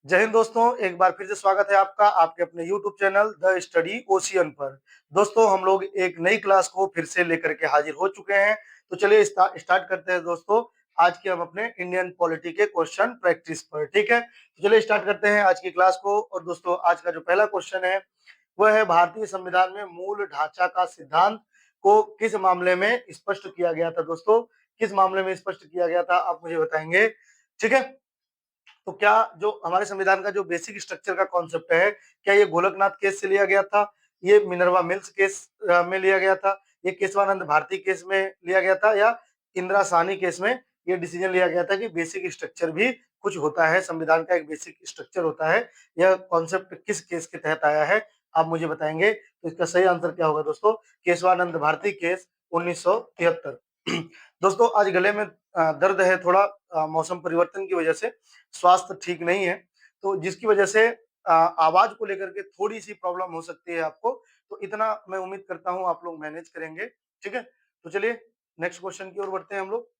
जय हिंद दोस्तों, एक बार फिर से स्वागत है आपका आपके अपने YouTube channel the study ocean पर। दोस्तों हम लोग एक नई क्लास को फिर से लेकर के हाजिर हो चुके हैं। तो चलिए स्टार्ट करते हैं दोस्तों। आज के हम अपने इंडियन पॉलिटी के क्वेश्चन प्रैक्टिस पर, ठीक है। तो चलिए स्टार्ट करते हैं आज की क्लास को। और दोस्तों आज का जो पहला क्वेश्चन है वह है भारतीय संविधान में मूल ढांचा का सिद्धांत को किस मामले में स्पष्ट किया गया था। दोस्तों किस मामले में स्पष्ट किया गया था आप मुझे बताएंगे, ठीक है। तो क्या जो हमारे संविधान का जो बेसिक स्ट्रक्चर का कॉन्सेप्ट है, क्या ये गोलकनाथ केस से लिया गया था, ये मिनर्वा मिल्स केस में लिया गया था, ये केशवानंद भारती केस में लिया गया था, या इंदिरा साहनी केस में ये डिसीजन लिया गया था कि बेसिक स्ट्रक्चर भी कुछ होता है, संविधान का एक बेसिक स्ट्रक्चर होता है। यह कॉन्सेप्ट किस केस के तहत आया है आप मुझे बताएंगे। तो इसका सही आंसर क्या होगा दोस्तों? केशवानंद भारती केस 1973। दोस्तों आज गले में दर्द है थोड़ा, मौसम परिवर्तन की वजह से स्वास्थ्य ठीक नहीं है, तो जिसकी वजह से आवाज को लेकर के थोड़ी सी प्रॉब्लम हो सकती है आपको। तो इतना मैं उम्मीद करता हूं आप लोग मैनेज करेंगे, ठीक है। तो चलिए नेक्स्ट क्वेश्चन की ओर बढ़ते हैं हम लोग।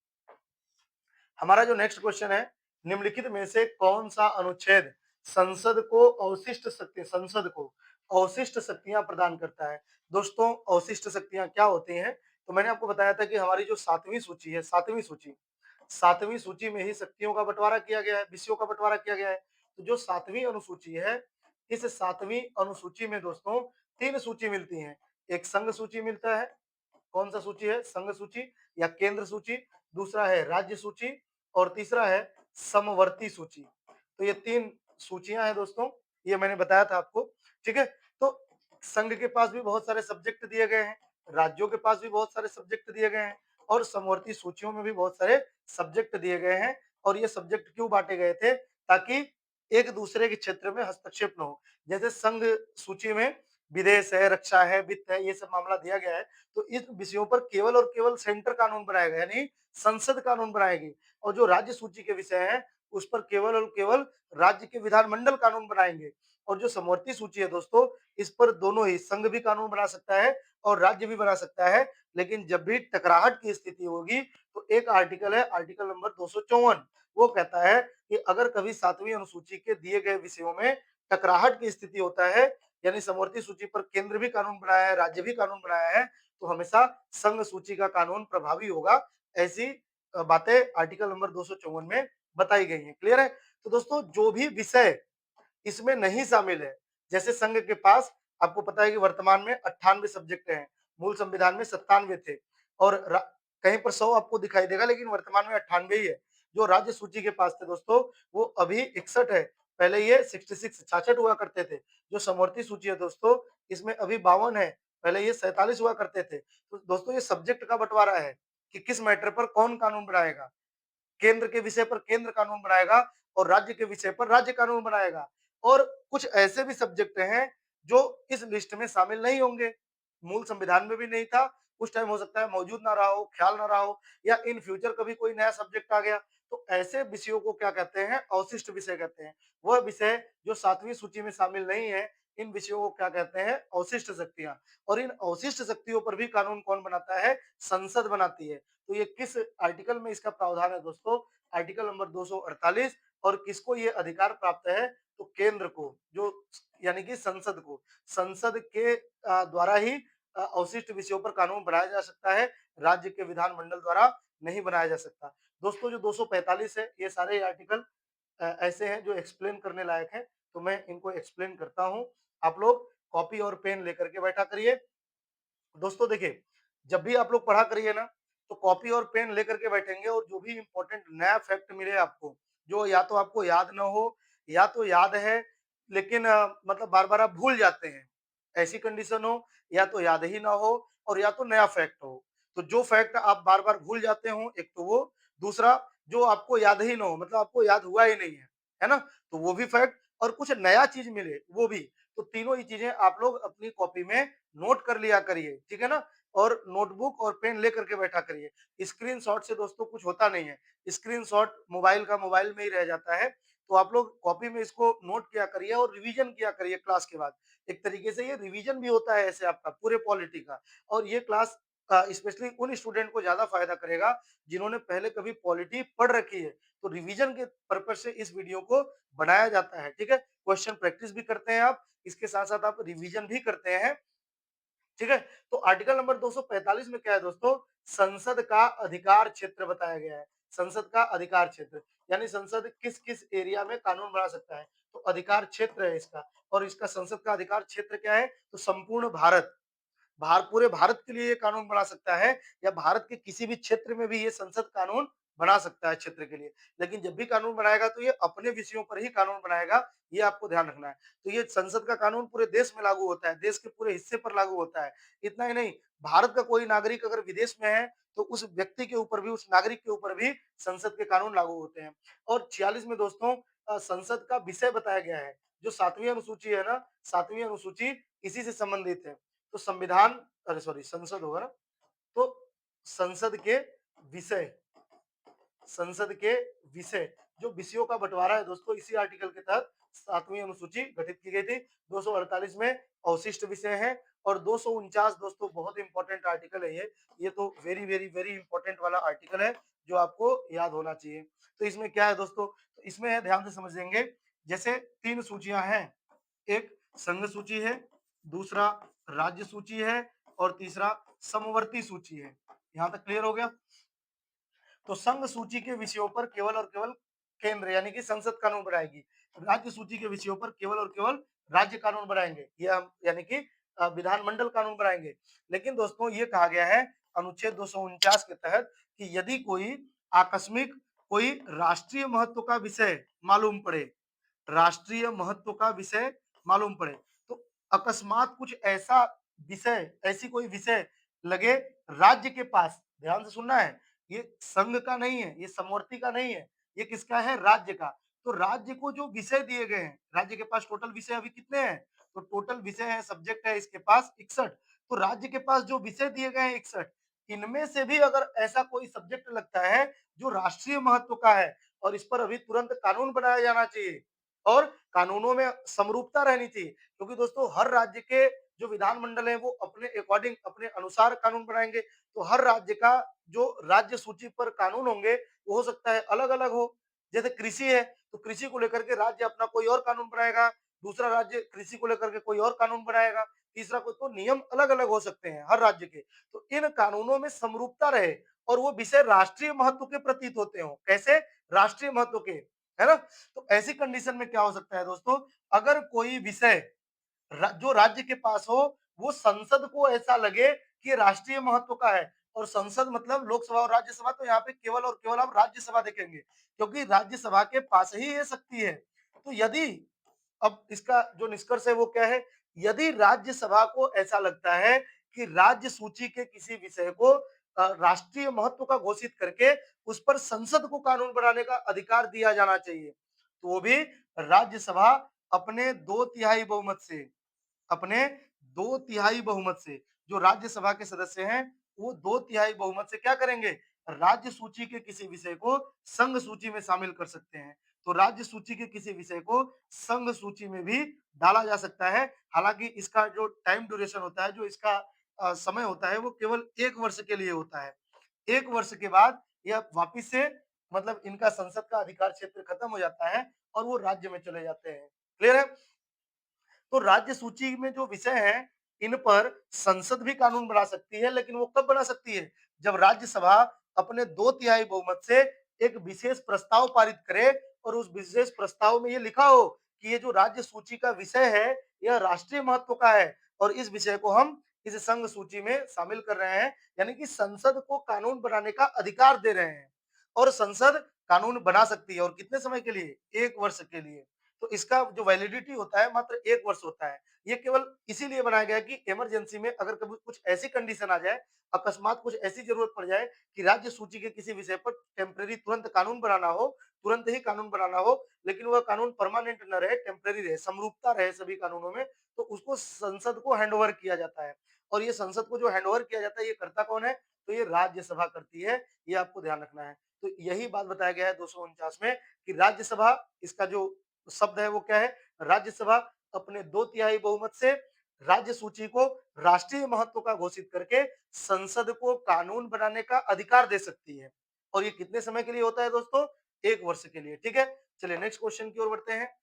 हमारा जो नेक्स्ट क्वेश्चन है, निम्नलिखित में से कौन सा अनुच्छेद संसद को अवशिष्ट शक्तियां प्रदान करता है। दोस्तों अवशिष्ट शक्तियां क्या होती हैं? तो मैंने आपको बताया था कि हमारी जो सातवीं सूची है, सातवीं सूची में ही शक्तियों का बंटवारा किया गया है, विषयों का बंटवारा किया गया है। तो जो सातवीं अनुसूची है, इस सातवीं अनुसूची में दोस्तों तीन सूची मिलती हैं। एक संघ सूची मिलता है, कौन सा सूची है? संघ सूची या केंद्र सूची। दूसरा है राज्य सूची और तीसरा है समवर्ती सूची। तो ये तीन सूचियां हैं दोस्तों, ये मैंने बताया था आपको, ठीक है। तो संघ के पास भी बहुत सारे सब्जेक्ट दिए गए हैं, राज्यों के पास भी बहुत सारे सब्जेक्ट दिए गए हैं और समवर्ती सूचियों में भी बहुत सारे सब्जेक्ट दिए गए हैं। और ये सब्जेक्ट क्यों बांटे गए थे? ताकि एक दूसरे के क्षेत्र में हस्तक्षेप न हो। जैसे संघ सूची में विदेश है, रक्षा है, वित्त है, ये सब मामला दिया गया है। तो इस विषयों पर केवल और केवल सेंटर कानून बनाएगा, यानी संसद कानून बनाएगी। और जो राज्य सूची के विषय हैं उस पर केवल और केवल राज्य के विधानमंडल कानून बनाएंगे। और जो समवर्ती सूची है दोस्तों, इस पर दोनों ही संघ भी कानून बना सकता है और राज्य भी बना सकता है। लेकिन जब भी टकराहट की स्थिति होगी तो एक आर्टिकल है, आर्टिकल नंबर 254, वो कहता है कि अगर कभी सातवीं अनुसूची के दिए गए विषयों में टकराहट की स्थिति होता है, यानी समवर्ती सूची पर केंद्र भी कानून बनाया है, राज्य भी कानून बनाया है, तो हमेशा संघ सूची का कानून प्रभावी होगा। ऐसी बातें आर्टिकल नंबर 254 में बताई गई हैं। क्लियर है? तो दोस्तों जो भी विषय इसमें नहीं शामिल है, जैसे संघ के पास आपको पता है कि वर्तमान में 98 सब्जेक्ट हैं, मूल संविधान में 97 थे और कहीं पर 100 आपको दिखाई देगा, लेकिन वर्तमान में 98 ही है। जो राज्य सूची के पास थे दोस्तों, वो अभी 61 है, पहले ये 66 हुआ करते थे। जो समवर्ती सूची है दोस्तों, इसमें अभी 52 है, पहले ये 47 हुआ करते थे। तो दोस्तों ये सब्जेक्ट का बंटवारा है कि किस मैटर पर कौन कानून बनाएगा। केंद्र के विषय पर केंद्र कानून बनाएगा और राज्य के विषय पर राज्य कानून बनाएगा। और कुछ ऐसे भी सब्जेक्ट हैं जो इस लिस्ट में शामिल नहीं होंगे, मूल संविधान में भी नहीं था, उस टाइम हो सकता है मौजूद ना रहा हो, ख्याल ना रहा हो, या इन फ्यूचर कभी कोई नया सब्जेक्ट आ गया। तो ऐसे विषयों को क्या कहते हैं? अवशिष्ट विषय कहते हैं। वह विषय जो सातवीं सूची में शामिल नहीं है, इन विषयों को क्या कहते हैं? अवशिष्ट शक्तियां। और इन अवशिष्ट शक्तियों पर भी कानून कौन बनाता है? संसद बनाती है। तो ये किस आर्टिकल में इसका प्रावधान है दोस्तों? Article number 248। और किसको ये अधिकार प्राप्त है? तो केंद्र को, जो यानी कि संसद को। संसद के द्वारा ही अवशिष्ट विषयों पर कानून बनाया जा सकता है, राज्य के विधानमंडल द्वारा नहीं बनाया जा सकता। दोस्तों जो 245 है, ये सारे आर्टिकल ऐसे हैं जो एक्सप्लेन करने लायक हैं, तो मैं इनको एक्सप्लेन करता हूं। आप लोग कॉपी और पेन लेकर के बैठा करिए। दोस्तों देखिए, जब भी आप लोग पढ़ा करिए ना, तो कॉपी और पेन लेकर के बैठेंगे और जो भी इंपॉर्टेंट नया फैक्ट मिले आपको, जो या तो आपको याद ना हो या तो याद है लेकिन मतलब बार-बार आप भूल जाते हैं, ऐसी कंडीशन हो, या तो याद ही ना हो और या तो नया फैक्ट हो। तो जो फैक्ट आप बार-बार भूल जाते हो, एक तो वो, दूसरा जो आपको याद ही ना हो, मतलब आपको याद हुआ ही नहीं है ना? तो वो भी फैक्ट, और कुछ नया चीज़ मिले, वो भी। तो तीनों ही चीज़ें आप लोग अपनी कॉपी में नोट कर लिया करिए, ठीक है ना? और नोटबुक और पेन लेकर के बैठा करिए। स्क्रीनशॉट से दोस्तों कुछ होता नहीं है, स्क्रीनशॉट मोबाइल का मोबाइल में ही रह जाता है। तो आप लोग कॉपी में इसको नोट किया करिए और रिवीजन किया करिए क्लास के बाद। एक तरीके से ये रिवीजन भी होता है ऐसे आपका पूरे पॉलिटी का। और ये क्लास स्पेशली उन स्टूडेंट को ज़्यादा फ़ायदा करेगा, जिन्होंने पहले कभी पॉलिटी पढ़ रखी है। तो रिवीजन के पर्पज़ से इस वीडियो को बनाया जाता है, ठीक है? क्वेश्चन प्रैक्टिस भी करते हैं आप, इसके साथ-साथ आप रिवीजन भी करते हैं, ठीक है? तो आर्टिकल नंबर 245 में क्या है दोस्तों? संसद का अधिकार क्षेत्र बताया गया है। संसद का अधिकार क्षेत्र, यानी संसद किस-किस एरिया में कानून बना सकता है। तो अधिकार क्षेत्र है इसका, और इसका संसद का अधिकार क्षेत्र क्या है? तो संपूर्ण भारत। पूरे भारत के लिए ये कानून बना सकता है, या भारत के किसी भी क्षेत्र में भी ये संसद कानून बना सकता है क्षेत्र के लिए। लेकिन जब भी कानून बनाएगा तो ये अपने विषयों पर ही कानून बनाएगा, ये आपको ध्यान रखना है। तो ये संसद का कानून पूरे देश में लागू होता है, देश के पूरे हिस्से पर लागू होता है। इतना ही नहीं, भारत का कोई नागरिक अगर विदेश में है, तो उस व्यक्ति के ऊपर भी, उस नागरिक के ऊपर भी संसद के कानून लागू होते हैं। और 46 में दोस्तों संसद का विषय बताया गया है। जो 7वीं अनुसूची है ना, 7वीं अनुसूची इसी से संबंधित है। तो संविधान, अरे सॉरी, संसद होगा ना, तो संसद के विषय, संसद के विषय, जो विषयों का बंटवारा है दोस्तों, इसी आर्टिकल के तहत 7वीं अनुसूची गठित की गई थी। 248 में अवशिष्ट विषय है, और 249 दोस्तों बहुत इंपॉर्टेंट आर्टिकल है ये तो वेरी वेरी वेरी इंपॉर्टेंट वाला आर्टिकल है, जो आपको याद होना चाहिए। तो इसमें क्या है दोस्तों? तो इसमें है, ध्यान से समझेंगे, जैसे 3 सूचियां हैं, एक संघ सूची है, दूसरा राज्य सूची है, और तीसरा समवर्ती सूची है। यहाँ तक क्लियर हो गया? तो संघ सूची के विषयों पर केवल और केवल केंद्र यानी कि संसद कानून बनाएगी। राज्य सूची के विषयों पर केवल और केवल राज्य कानून बनाएंगे, ये हम यानी कि विधानमंडल कानून बनाएंगे। लेकिन दोस्तों ये कहा गया है अनुच्छेद 249 के तहत कि यदि कोई आकस्मिक, कोई राष्ट्रीय महत्व का विषय मालूम पड़े, राष्ट्रीय महत्व का विषय मालूम पड़े, तो अकस्मात कुछ ऐसा विषय, ऐसी कोई विषय लगे राज्य के पास, ध्यान से सुनना है, ये संघ का नहीं है, ये समवर्ती का नहीं है, ये किसका है? राज्य का। तो राज्य को जो विषय दिए गए हैं, राज्य के पास टोटल विषय अभी कितने हैं? तो टोटल विषय है, सब्जेक्ट है इसके पास 61। तो राज्य के पास जो विषय दिए गए हैं 61, इनमें से भी अगर ऐसा कोई सब्जेक्ट लगता है जो राष्ट्रीय महत्व का है, और इस पर अभी तुरंत कानून बनाया जाना चाहिए, और कानूनों में समरूपता रहनी चाहिए, क्योंकि दोस्तों हर राज्य के जो विधानमंडल है वो अपने अकॉर्डिंग, अपने अनुसार कानून बनाएंगे। तो हर राज्य का जो राज्य सूची पर कानून होंगे, वो हो सकता है अलग-अलग हो। जैसे कृषि है, तो कृषि को लेकर के राज्य अपना कोई और कानून बनाएगा, दूसरा राज्य कृषि को लेकर के कोई और कानून बनाएगा, तीसरा कोई, तो नियम अलग-अलग हो सकते हैं हर राज्य के। तो इन कानूनों में समरूपता रहे, और वो विषय राष्ट्रीय महत्व के प्रतीत होते हों। कैसे? राष्ट्रीय महत्व के, है ना? तो ऐसी कंडीशन में क्या हो सकता है दोस्तों? अगर कोई विषय जो राज्य के पास हो, वो संसद को ऐसा लगे कि ये राष्ट्रीय महत्व का है, और संसद मतलब लोकसभा और राज्यसभा, तो यहाँ पे केवल और केवल आप राज्यसभा देखेंगे, क्योंकि राज्यसभा के पास ही ये शक्ति है। तो यदि, अब इसका जो निष्कर्ष है वो क्या है? यदि राज्यसभा को ऐसा लगता है कि राज्य सूची के किसी विषय को राष्ट्रीय महत्व का घोषित करके उस पर संसद को कानून बनाने का अधिकार दिया जाना चाहिए, तो वो भी राज्यसभा अपने 2/3 बहुमत से, अपने 2/3 बहुमत से, जो राज्यसभा के सदस्य हैं, वो 2/3 बहुमत से क्या करेंगे? राज्य सूची के किसी विषय को संघ सूची में शामिल कर सकते हैं। तो राज्य सूची के किसी विषय को संघ सूची में भी डाला जा सकता है। हालाँकि इसका जो टाइम ड्यूरेशन होता है, जो इसका समय होता है, वो केवल 1 वर्ष के लिए होता है। 1 वर्ष के बाद यह वापिस से, मतलब इनका संसद का अधिकार क्षेत्र खत्म हो जाता है, और वो राज्य में चले जाते हैं। क्लियर है? तो राज्य सूची में जो विषय हैं, इन पर संसद भी कानून बना सकती है, लेकिन वो कब बना सकती है? जब राज्यसभा अपने 2/3 बहुमत से एक विशेष प्रस्ताव पारित करे, और उस विशेष प्रस्ताव में ये लिखा हो कि ये जो राज्य सूची का विषय है, यह राष्ट्रीय महत्व का है, और इस विषय को हम इस संघ सूची में शामिल कर रहे हैं, यानी कि संसद को कानून बनाने का अधिकार दे रहे हैं, और संसद कानून बना सकती है, और कितने समय के लिए? 1 वर्ष के लिए। तो इसका जो वैलिडिटी होता है मात्र 1 वर्ष होता है। ये केवल इसीलिए बनाया गया है कि इमरजेंसी में अगर कभी कुछ ऐसी कंडीशन आ जाए, अकस्मात कुछ ऐसी ज़रूरत पड़ जाए कि राज्य सूची के किसी विषय पर टेम्परेरी तुरंत कानून बनाना हो, तुरंत ही कानून बनाना हो, लेकिन वह कानून परमानेंट न रहे, टेम्परेरी रहे, समरूपता रहे सभी कानूनों में, तो उसको संसद को हैंडओवर किया जाता है। और ये संसद को जो हैंडओवर किया जाता है, ये करता कौन है? तो ये राज्यसभा करती है, ये आपको ध्यान रखना है। तो यही बात बताया गया है 249 में, कि राज्यसभा, इसका जो शब्द है वो क्या है? राज्यसभा अपने 2/3 बहुमत से राज्य सूची को राष्ट्रीय महत्व का घोषित करके संसद को कानून बनाने का अधिकार दे सकती है। और ये कितने समय के लिए होता है दोस्तों? 1 वर्ष के लिए, ठीक है? चलिए नेक्स्ट क्वेश्चन की ओर बढ़ते हैं।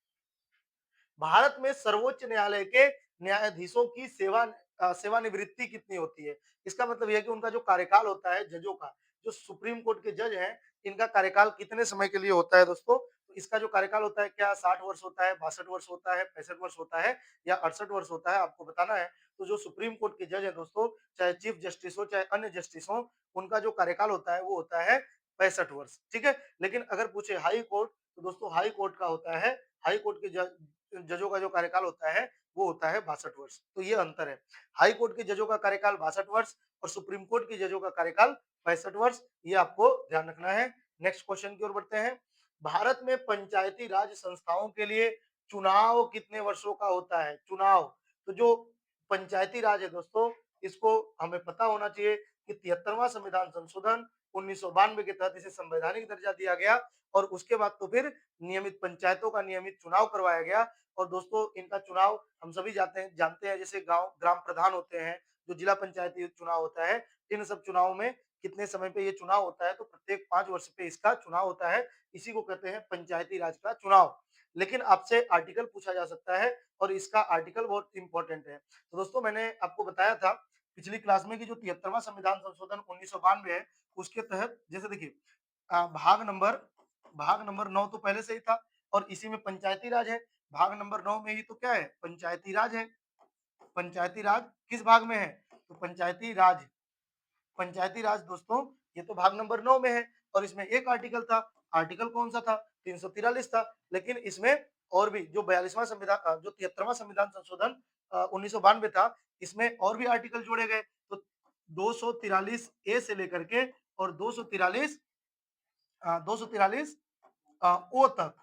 भारत में सर्वोच्च न्यायालय के न्यायाधीशों की सेवानिवृत्ति कितनी होती है? इसका मतलब यह है कि उनका जो कार्यकाल होता है जजों का, जो सुप्रीम कोर्ट के जज हैं, इनका कार्यकाल कितने समय के लिए होता है दोस्तों? तो इसका जो कार्यकाल होता है क्या 60 वर्ष होता है, 62 वर्ष होता है, 65 वर्ष होता है या 68 वर्ष होता है? आपको बताना है। तो जो सुप्रीम कोर्ट के जज हैं दोस्तों, चाहे चीफ जस्टिस हो, चाहे अन्य जस्टिस हो, उनका जो कार्यकाल होता है वो होता है 65 वर्ष, ठीक है? लेकिन अगर पूछे हाई कोर्ट, तो दोस्तों हाई कोर्ट का होता है, हाई कोर्ट के जजों का जो कार्यकाल होता है वो होता है 62 वर्ष। तो ये अंतर है। हाई कोर्ट के जजों का कार्यकाल 62 वर्ष और सुप्रीम कोर्ट के जजों का कार्यकाल 65 वर्ष। ये आपको ध्यान रखना है। नेक्स्ट क्वेश्चन की ओर बढ़ते हैं। भारत में पंचायती राज संस्थाओं के लिए चुनाव कितने वर्षों का होता है? चुनाव। तो जो पंचायती राज है दोस्तों, इसको हमें पता होना चाहिए कि 73वां संविधान संशोधन 1992 के तहत इसे संवैधानिक दर्जा दिया गया और उसके बाद तो फिर नियमित पंचायतों का नियमित चुनाव करवाया गया। और दोस्तों इनका चुनाव हम सभी जानते हैं जैसे गांव ग्राम प्रधान होते हैं, जो जिला पंचायती चुनाव होता है, इन सब चुनाव में कितने समय पे ये चुनाव होता है? तो प्रत्येक 5 वर्ष पे इसका चुनाव होता है। इसी को कहते हैं पंचायती राज का चुनाव। लेकिन आपसे आर्टिकल पूछा जा सकता है और इसका आर्टिकल बहुत इंपॉर्टेंट है। तो दोस्तों मैंने आपको बताया था पिछली क्लास में कि जो 73वां संविधान संशोधन 1992 है, उसके तहत जैसे देखिए भाग नंबर 9 तो पहले से ही था और इसी में पंचायती राज है। भाग नंबर 9 में ही तो क्या है? पंचायती राज है। पंचायती राज किस भाग में है? तो पंचायती राज दोस्तों ये तो भाग नंबर 9 में है और इसमें एक आर्टिकल था। आर्टिकल कौन सा था? 343 था। लेकिन इसमें और भी जो 42वां संविधान जो 73वां संविधान संशोधन 1992 था, इसमें और भी आर्टिकल जोड़े गए। तो 243 ए से लेकर के और 243 ओ तक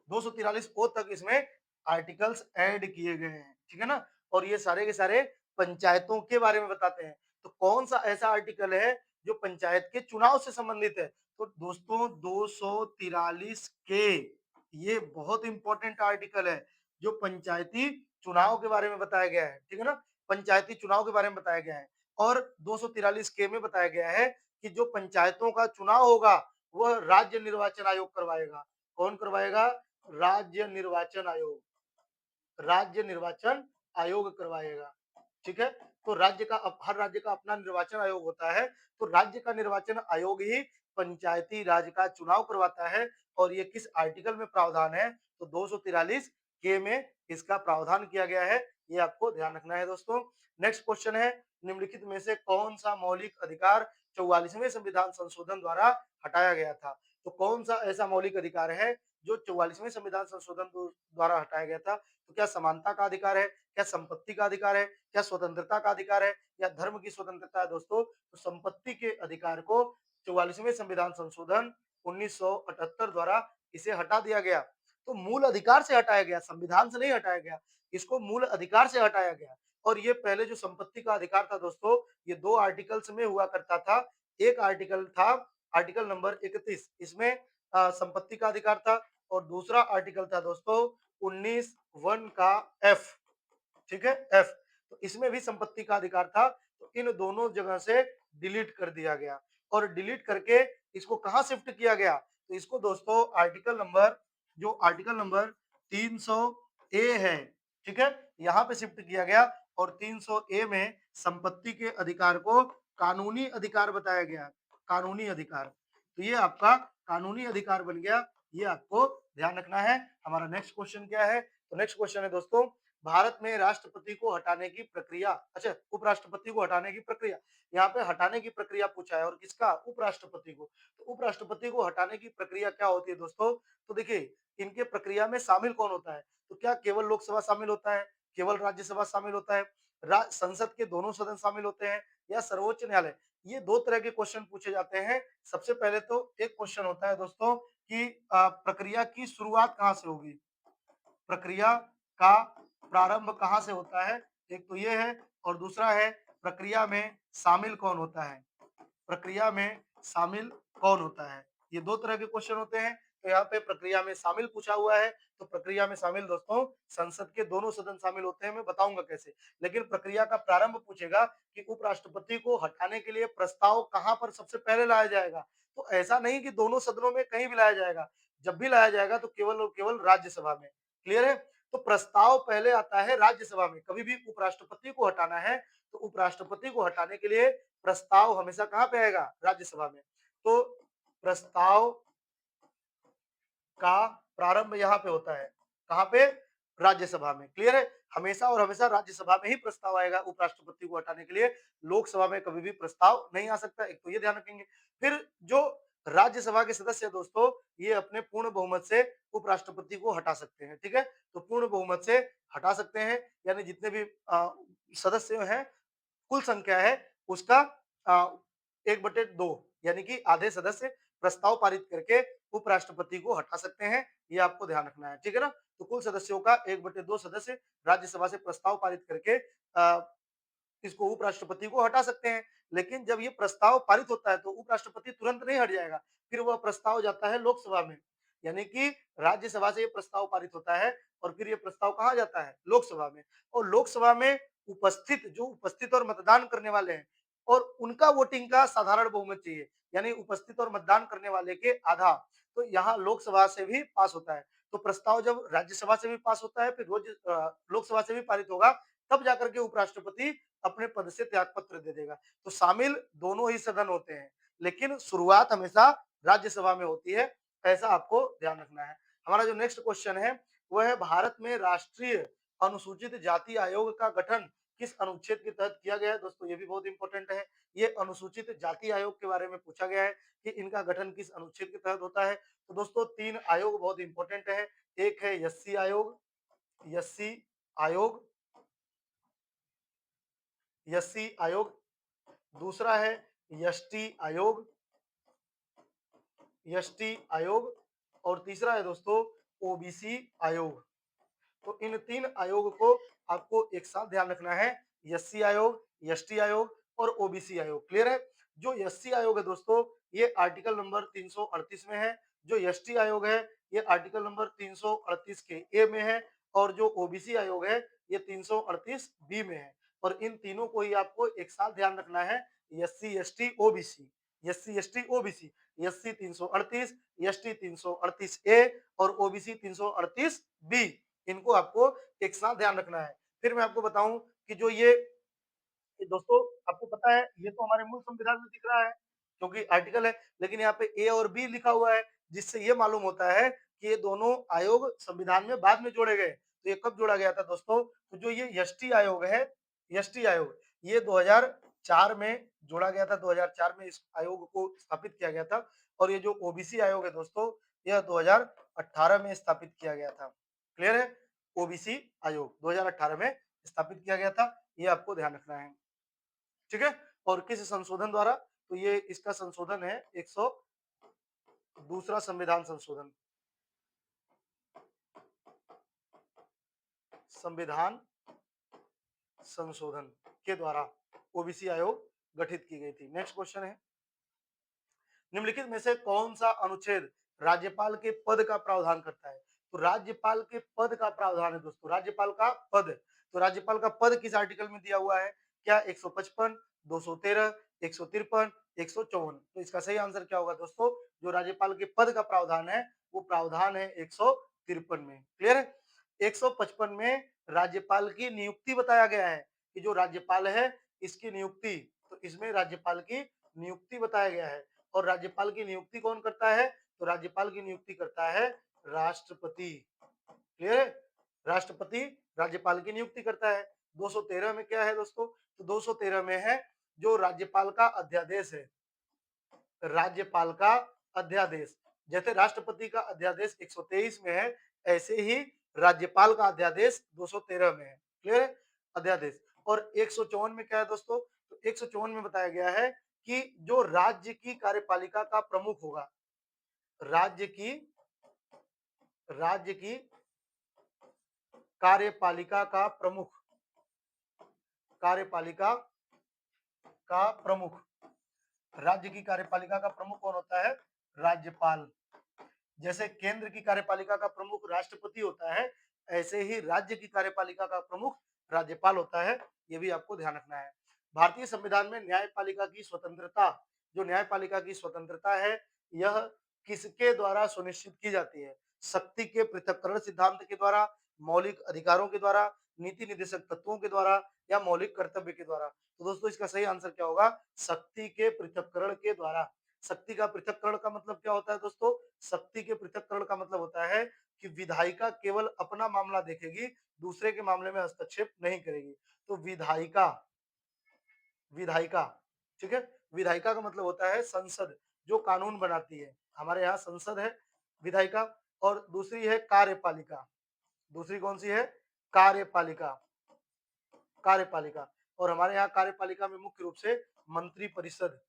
243 ओ तक इसमें आर्टिकल्स ऐड किए गए हैं, ठीक है ना? और ये सारे के सारे पंचायतों के बारे में बताते हैं। तो कौन सा ऐसा आर्टिकल है जो पंचायत के चुनाव से संबंधित है? तो दोस्तों 243 के ये बहुत इंपॉर्टेंट आर्टिकल है जो पंचायती चुनाव के बारे में बताया गया है, ठीक है ना? पंचायती चुनाव के बारे में बताया गया है और 243 के में बताया गया है कि जो पंचायतों का चुनाव होगा वह राज्य निर्वाचन आयोग करवाएगा। कौन करवाएगा? राज्य निर्वाचन आयोग। राज्य निर्वाचन आयोग करवाएगा, ठीक है? तो हर राज्य का अपना निर्वाचन आयोग होता है, तो राज्य का निर्वाचन आयोग ही पंचायती राज का चुनाव करवाता है और ये किस आर्टिकल में प्रावधान है? तो 243 के में इसका प्रावधान किया गया है, ये आपको ध्यान रखना है दोस्तों। नेक्स्ट क्वेश्चन है, निम्नलिखित में से कौन सा मौलिक अधिकार 44वें संविधान संशोधन द्वारा हटाया गया था? तो कौन सा ऐसा मौलिक अधिकार है जो 44वें संविधान संशोधन द्वारा हटाया गया था? तो क्या समानता का अधिकार है? क्या संपत्ति का अधिकार है? क्या स्वतंत्रता का अधिकार है? या धर्म की स्वतंत्रता है दोस्तों? तो संपत्ति के अधिकार को 44वें संविधान संशोधन 1978 द्वारा इसे हटा दिया गया। तो मूल अधिकार से हटाया गया, संविधान से नहीं हटाया गया। इसको मूल अधिकार से हटाया गया। और ये पहले जो संपत्ति का अधिकार था दोस्तों, ये 2 आर्टिकल्स में हुआ करता था। एक आर्टिकल था आर्टिकल नंबर 31, इसमें संपत्ति का अधिकार था और दूसरा आर्टिकल था दोस्तों 19 वन का एफ, ठीक है? एफ। तो इसमें भी संपत्ति का अधिकार था, तो इन दोनों जगह से डिलीट कर दिया गया और डिलीट करके इसको कहाँ शिफ्ट किया गया? तो इसको दोस्तों आर्टिकल नंबर 300 ए है, ठीक है? यहाँ पे शिफ्ट किया गया और 300 ए में संपत्ति के अधिकार को कानूनी अधिकार बताया गया, कानूनी अधिकार। तो ये आपका कानूनी अधिकार बन गया, ये आपको ध्यान रखना है। हमारा नेक्स्ट क्वेश्चन क्या है? तो नेक्स्ट क्वेश्चन है दोस्तों, भारत में राष्ट्रपति को हटाने की प्रक्रिया, अच्छा उपराष्ट्रपति को हटाने की प्रक्रिया, यहाँ पे हटाने की प्रक्रिया पूछा है और किसका? उपराष्ट्रपति को। तो उपराष्ट्रपति को हटाने की प्रक्रिया क्या होती है दोस्तों? तो देखिए इनके प्रक्रिया में शामिल कौन होता है? तो क्या केवल लोकसभा शामिल होता है, केवल राज्यसभा शामिल होता है, संसद के दोनों सदन शामिल होते हैं या सर्वोच्च न्यायालय? ये दो तरह के क्वेश्चन पूछे जाते हैं। सबसे पहले तो एक क्वेश्चन होता है दोस्तों कि प्रक्रिया की शुरुआत कहाँ से होगी, प्रक्रिया का प्रारंभ कहाँ से होता है? एक तो ये है और दूसरा है प्रक्रिया में शामिल कौन होता है? प्रक्रिया में शामिल कौन होता है? ये दो तरह के क्वेश्चन होते हैं। तो यहाँ पे प्रक्रिया में शामिल पूछा हुआ है, तो प्रक्रिया में शामिल दोस्तों संसद के दोनों सदन शामिल होते हैं, मैं बताऊंगा कैसे। लेकिन प्रक्रिया का प्रारंभ पूछेगा कि उपराष्ट्रपति को हटाने के लिए प्रस्ताव कहाँ पर सबसे पहले लाया जाएगा। तो ऐसा नहीं कि दोनों सदनों में कहीं भी लाया जाएगा, जब भी लाया जाएगा तो केवल और केवल राज्यसभा में। क्लियर है? तो प्रस्ताव पहले आता है राज्यसभा में। कभी भी उपराष्ट्रपति को हटाना है तो उपराष्ट्रपति को हटाने के लिए प्रस्ताव हमेशा कहाँ पे आएगा? राज्यसभा में। तो प्रस्ताव का प्रारंभ यहाँ पे होता है। कहाँ पे? राज्यसभा में। क्लियर है? हमेशा और हमेशा राज्यसभा में ही प्रस्ताव आएगा उपराष्ट्रपति को हटाने के लिए। लोकसभा में कभी भी प्रस्ताव नहीं आ सकता। एक तो ये ध्यान रखेंगे। फिर जो राज्यसभा के सदस्य हैं दोस्तों, ये अपने पूर्ण बहुमत से उपराष्ट्रपति को हटा सकते हैं। ठीक है? तो पूर्ण बहुमत से हटा सकते हैं, यानी जितने भी सदस्य हैं, कुल संख्या है उसका 1/2, यानी कि आधे सदस्य प्रस्ताव पारित करके उपराष्ट्रपति को हटा सकते हैं। ये आपको ध्यान रखना है। ठीक है ना? तो कुल सदस्यों का 1/2 सदस्य राज्यसभा से प्रस्ताव पारित करके इसको उपराष्ट्रपति को हटा सकते हैं। लेकिन जब ये प्रस्ताव पारित होता है तो उपराष्ट्रपति तुरंत नहीं हट जाएगा, फिर वह प्रस्ताव जाता है लोकसभा में। यानी कि राज्यसभा से ये प्रस्ताव पारित होता है और फिर ये प्रस्ताव कहाँ जाता है? लोकसभा में। और लोकसभा में उपस्थित और मतदान करने वाले हैं और उनका वोटिंग का साधारण बहुमत चाहिए, यानी उपस्थित और मतदान करने वाले के आधा। तो यहाँ लोकसभा से भी पास होता है। तो प्रस्ताव जब राज्यसभा से भी पास होता है, फिर लोकसभा से भी पारित होगा, तब जाकर के उपराष्ट्रपति अपने पद से त्यागपत्र दे देगा। तो शामिल दोनों ही सदन होते हैं, लेकिन शुरुआत हमेशा राज्यसभा में होती है। ऐसा आपको ध्यान रखना है। हमारा जो नेक्स्ट क्वेश्चन है वह है, भारत में राष्ट्रीय अनुसूचित जाति आयोग का गठन किस अनुच्छेद के तहत किया गया है? दोस्तों ये भी बहुत इंपॉर्टेंट है। ये अनुसूचित जाति आयोग के बारे में पूछा गया है कि इनका गठन किस अनुच्छेद के तहत होता है। तो दोस्तों 3 आयोग बहुत इंपॉर्टेंट है। एक है एससी आयोग, एससी आयोग, एससी आयोग। दूसरा है एसटी आयोग, एसटी आयोग। और तीसरा है दोस्तों ओबीसी आयोग। तो इन 3 आयोग को आपको एक साथ ध्यान रखना है। एससी आयोग, एसटी आयोग और ओबीसी आयोग। क्लियर है? जो एससी आयोग है दोस्तों, ये आर्टिकल नंबर 338 में है। जो एसटी आयोग है ये आर्टिकल नंबर 338 के ए में है। और जो ओबीसी आयोग है ये 338 बी में है। और इन तीनों को ही आपको एक साथ ध्यान रखना है। SC ST OBC, SC ST OBC, SC 338, ST 338 ए और ओबीसी 338 बी। इनको आपको एक साथ ध्यान रखना है। फिर मैं आपको बताऊं कि जो ये दोस्तों आपको पता है, ये तो हमारे मूल संविधान में दिख रहा है क्योंकि आर्टिकल है, लेकिन यहाँ पे ए और बी लिखा हुआ है, जिससे ये मालूम होता है कि ये दोनों आयोग संविधान में बाद में जोड़े गए। तो ये कब जोड़ा गया था दोस्तों? तो जो ये एसटी आयोग है, एसटी आयोग, ये 2004 में जोड़ा गया था। 2004 में इस आयोग को स्थापित किया गया था। और ये जो ओबीसी आयोग है दोस्तों, यह 2018 में स्थापित किया गया था। क्लियर है? ओबीसी आयोग 2018 में स्थापित किया गया था। ये आपको ध्यान रखना है। ठीक है? और किस संशोधन द्वारा? तो ये इसका संशोधन है 102वां संविधान संशोधन। संविधान संशोधन के द्वारा ओबीसी आयोग गठित की गई थी। नेक्स्ट क्वेश्चन है, निम्नलिखित में से कौन सा अनुच्छेद राज्यपाल के पद का प्रावधान करता है? तो राज्यपाल के पद का प्रावधान है दोस्तों, राज्यपाल का पद। तो राज्यपाल का पद किस आर्टिकल में दिया हुआ है? क्या 155, 213, 153, 154? तो इसका सही आंसर क्या होगा दोस्तों? जो राज्यपाल के पद का प्रावधान है वो प्रावधान है 153 में। क्लियर है? 155 में राज्यपाल की नियुक्ति बताया गया है कि जो राज्यपाल है इसकी नियुक्ति, तो इसमें राज्यपाल की नियुक्ति बताया गया है। और राज्यपाल की नियुक्ति कौन करता है? तो राज्यपाल की नियुक्ति करता है राष्ट्रपति। क्लियर है? राष्ट्रपति राज्यपाल की नियुक्ति करता है। 213 में क्या है दोस्तों? तो 213 में है जो राज्यपाल का अध्यादेश है, राज्यपाल का अध्यादेश। जैसे राष्ट्रपति का अध्यादेश 123 में है, ऐसे ही राज्यपाल का अध्यादेश 213 में है। क्लियर है? अध्यादेश। और 154 में क्या है दोस्तों? तो 154 में बताया गया है कि जो राज्य की कार्यपालिका का प्रमुख होगा, राज्य की कार्यपालिका का प्रमुख, कार्यपालिका का प्रमुख, राज्य की कार्यपालिका का प्रमुख कौन होता है? राज्यपाल। जैसे केंद्र की कार्यपालिका का प्रमुख राष्ट्रपति होता है, ऐसे ही राज्य की कार्यपालिका का प्रमुख राज्यपाल होता है। ये भी आपको ध्यान रखना है। भारतीय संविधान में न्यायपालिका की स्वतंत्रता, जो न्यायपालिका की स्वतंत्रता है, यह किसके द्वारा सुनिश्चित की जाती है? शक्ति के पृथक्करण सिद्धांत के द्वारा, मौलिक अधिकारों के द्वारा, नीति निर्देशक तत्वों के द्वारा या मौलिक कर्तव्य के द्वारा। तो दोस्तों इसका सही आंसर क्या होगा? शक्ति के पृथक्करण के द्वारा। शक्ति का पृथक्करण का मतलब क्या होता है दोस्तों? शक्ति के पृथक्करण का मतलब होता है कि विधायिका केवल अपना मामला देखेगी, दूसरे के मामले में हस्तक्षेप नहीं करेगी। तो विधायिका, विधायिका, ठीक है? विधायिका का मतलब होता है संसद, जो कानून बनाती है। हमारे यहाँ संसद है विधायिका, और दूसरी है कार्यपालिका। दूसरी कौन सी है? कार्यपालिका। कार्यपालिका। और हमारे यहाँ कार्यपालिका में मुख्य रूप से मंत्री परिषद,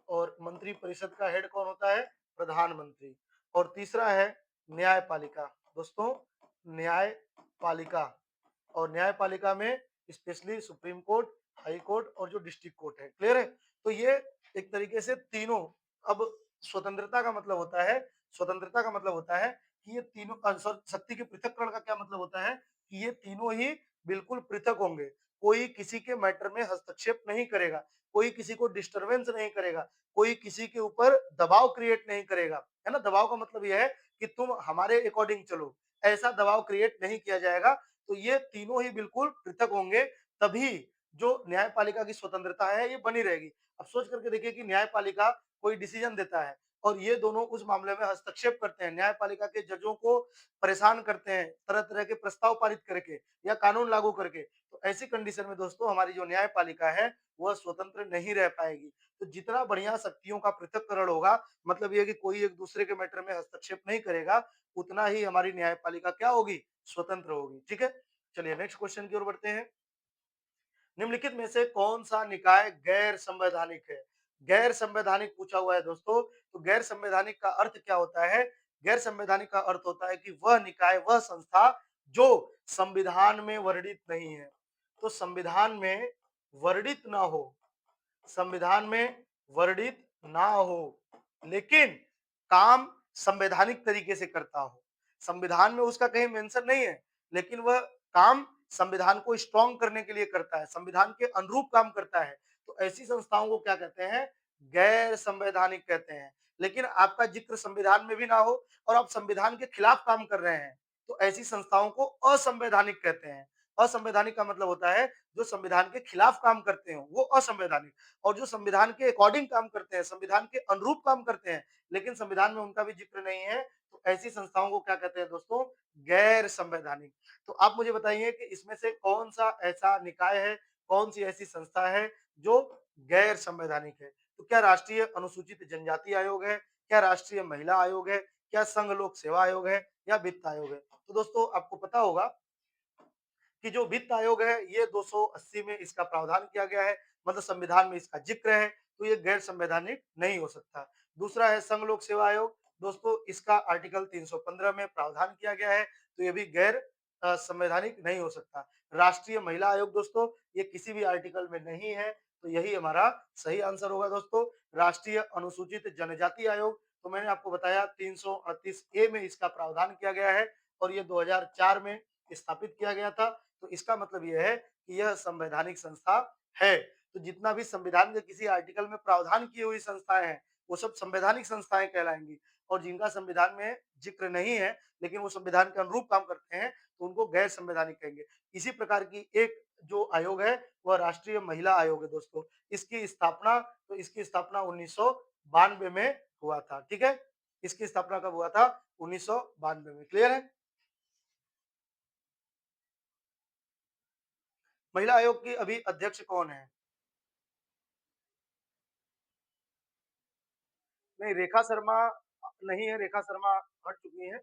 और मंत्री परिषद का हेड कौन होता है? प्रधानमंत्री। और तीसरा है न्यायपालिका। दोस्तों न्यायपालिका, और न्यायपालिका में specially supreme court, high court और जो डिस्ट्रिक्ट कोर्ट है। क्लियर है? तो ये एक तरीके से तीनों, अब स्वतंत्रता का मतलब होता है, स्वतंत्रता का मतलब होता है कि ये तीनों शक्ति के पृथक्करण का क्या मतलब होता है कि ये तीनों ही बिल्कुल पृथक होंगे। कोई किसी के मैटर में हस्तक्षेप नहीं करेगा, कोई किसी को डिस्टरबेंस नहीं करेगा, कोई किसी के ऊपर दबाव क्रिएट नहीं करेगा। है ना? दबाव का मतलब यह है कि तुम हमारे अकॉर्डिंग चलो, ऐसा दबाव क्रिएट नहीं किया जाएगा। तो ये तीनों ही बिल्कुल पृथक होंगे, तभी जो न्यायपालिका की स्वतंत्रता है ये बनी रहेगी। अब सोच करके देखिए कि न्यायपालिका कोई डिसीजन देता है और ये दोनों उस मामले में हस्तक्षेप करते हैं, न्यायपालिका के जजों को परेशान करते हैं तरह तरह के प्रस्ताव पारित करके या कानून लागू करके। तो ऐसी कंडीशन में दोस्तों हमारी जो न्यायपालिका है वह स्वतंत्र नहीं रह पाएगी। तो जितना बढ़िया शक्तियों का पृथक्करण होगा, मतलब ये कि कोई एक दूसरे के मैटर में हस्तक्षेप नहीं करेगा, उतना ही हमारी न्यायपालिका क्या होगी? स्वतंत्र होगी। ठीक है? चलिए नेक्स्ट क्वेश्चन की ओर बढ़ते हैं। निम्नलिखित में से कौन सा निकाय गैर संवैधानिक है? गैर संवैधानिक पूछा हुआ है दोस्तों। तो गैर संवैधानिक का अर्थ क्या होता है? गैर संवैधानिक का अर्थ होता है कि वह निकाय, वह संस्था जो संविधान में वर्णित नहीं है। तो संविधान में वर्णित ना हो, संविधान में वर्णित ना हो, लेकिन काम संवैधानिक तरीके से करता हो। संविधान में उसका कहीं मेंशन नहीं है, लेकिन वह काम संविधान को स्ट्रॉन्ग करने के लिए करता है, संविधान के अनुरूप काम करता है। तो ऐसी संस्थाओं को क्या कहते हैं? गैर संवैधानिक कहते हैं। लेकिन आपका जिक्र संविधान में भी ना हो और आप संविधान के खिलाफ काम कर रहे हैं, तो ऐसी संस्थाओं को असंवैधानिक कहते हैं। असंवैधानिक का मतलब होता है जो संविधान के खिलाफ काम करते हो वो असंवैधानिक, और जो संविधान के अकॉर्डिंग काम करते हैं, संविधान के अनुरूप काम करते हैं, लेकिन संविधान में उनका भी जिक्र नहीं है, तो ऐसी संस्थाओं को क्या कहते हैं दोस्तों? गैर संवैधानिक। तो आप मुझे बताइए कि इसमें से कौन सा ऐसा निकाय है, कौन सी ऐसी संस्था है जो गैर संवैधानिक है? तो क्या राष्ट्रीय अनुसूचित जनजाति आयोग है, क्या राष्ट्रीय महिला आयोग है, क्या संघ लोक सेवा आयोग है, या वित्त आयोग है? तो दोस्तों आपको पता होगा कि जो वित्त आयोग है ये 280 में इसका प्रावधान किया गया है, मतलब संविधान में इसका जिक्र है, तो ये गैर संवैधानिक नहीं हो सकता। दूसरा है संघ लोक सेवा आयोग। दोस्तों इसका आर्टिकल 315 में प्रावधान किया गया है, तो ये भी गैर संवैधानिक नहीं हो सकता। राष्ट्रीय महिला आयोग दोस्तों ये किसी भी आर्टिकल में नहीं है, तो यही हमारा सही आंसर होगा दोस्तों। राष्ट्रीय अनुसूचित जनजाति आयोग, तो मैंने आपको बताया 338 ए में इसका प्रावधान किया गया है, और ये 2004 में स्थापित किया गया था। तो इसका मतलब यह है कि यह संवैधानिक संस्था है। तो जितना भी संविधान के किसी आर्टिकल में प्रावधान की हुई संस्थाएं हैं, वो सब संवैधानिक संस्थाएं कहलाएंगी, और जिनका संविधान में जिक्र नहीं है लेकिन वो संविधान के अनुरूप काम करते हैं, तो उनको गैर संवैधानिक कहेंगे। इसी प्रकार की एक जो आयोग है वह राष्ट्रीय महिला आयोग है दोस्तों। इसकी स्थापना 1992 में हुआ था। ठीक है? इसकी स्थापना कब हुआ था? 1992 में। क्लियर है? महिला आयोग की अभी अध्यक्ष कौन है? नहीं, रेखा शर्मा नहीं है, रेखा शर्मा हट चुकी हैं।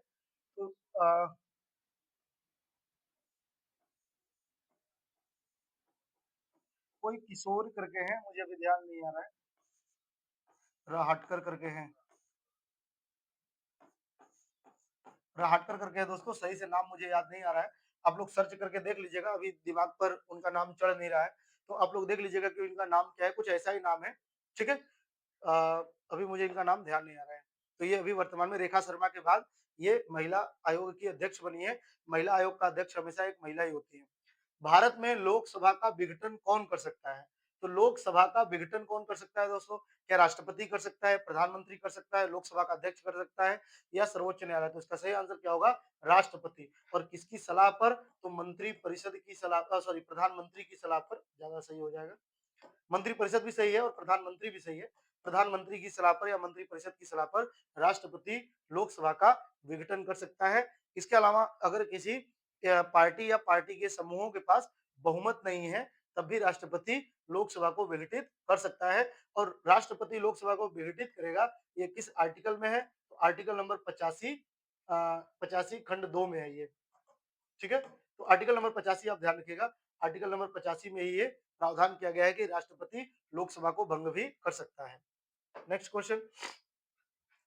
तो कोई किशोर करके हैं, मुझे अभी ध्यान नहीं आ रहा है। राहटकर करके हैं, राहटकर करके है दोस्तों, सही से नाम मुझे याद नहीं आ रहा है। आप लोग सर्च करके देख लीजिएगा, अभी दिमाग पर उनका नाम चढ़ नहीं रहा है। तो आप लोग देख लीजिएगा कि उनका नाम क्या है, कुछ ऐसा ही नाम है। ठीक है? अभी मुझे इनका नाम ध्यान नहीं आ रहा है। तो ये अभी वर्तमान में रेखा शर्मा के बाद ये महिला आयोग की अध्यक्ष बनी है। महिला आयोग का अध्यक्ष हमेशा एक महिला ही होती है। भारत में लोकसभा का विघटन कौन कर सकता है? तो लोकसभा का विघटन कौन कर सकता है दोस्तों? क्या राष्ट्रपति कर सकता है, प्रधानमंत्री कर सकता है, लोकसभा का अध्यक्ष कर सकता है या सर्वोच्च न्यायालय? तो इसका सही आंसर क्या होगा? राष्ट्रपति। और किसकी सलाह पर? तो मंत्री परिषद की सलाह सॉरी प्रधानमंत्री की सलाह पर ज्यादा सही हो जाएगा। मंत्रिपरिषद भी सही है और प्रधानमंत्री भी सही है। प्रधानमंत्री की सलाह पर या मंत्रिपरिषद की सलाह पर राष्ट्रपति लोकसभा का विघटन कर सकता है। इसके अलावा अगर किसी पार्टी या पार्टी के समूहों के पास बहुमत नहीं है, तब भी राष्ट्रपति लोकसभा को विघटित कर सकता है। और राष्ट्रपति लोकसभा को विघटित करेगा, ये किस आर्टिकल में है? तो आर्टिकल नंबर 85 85 खंड 2 में है ये। ठीक है, तो आर्टिकल नंबर 85 आप ध्यान रखिएगा। आर्टिकल नंबर 85 में ही ये प्रावधान किया गया है कि राष्ट्रपति लोकसभा को भंग भी कर सकता है। नेक्स्ट क्वेश्चन,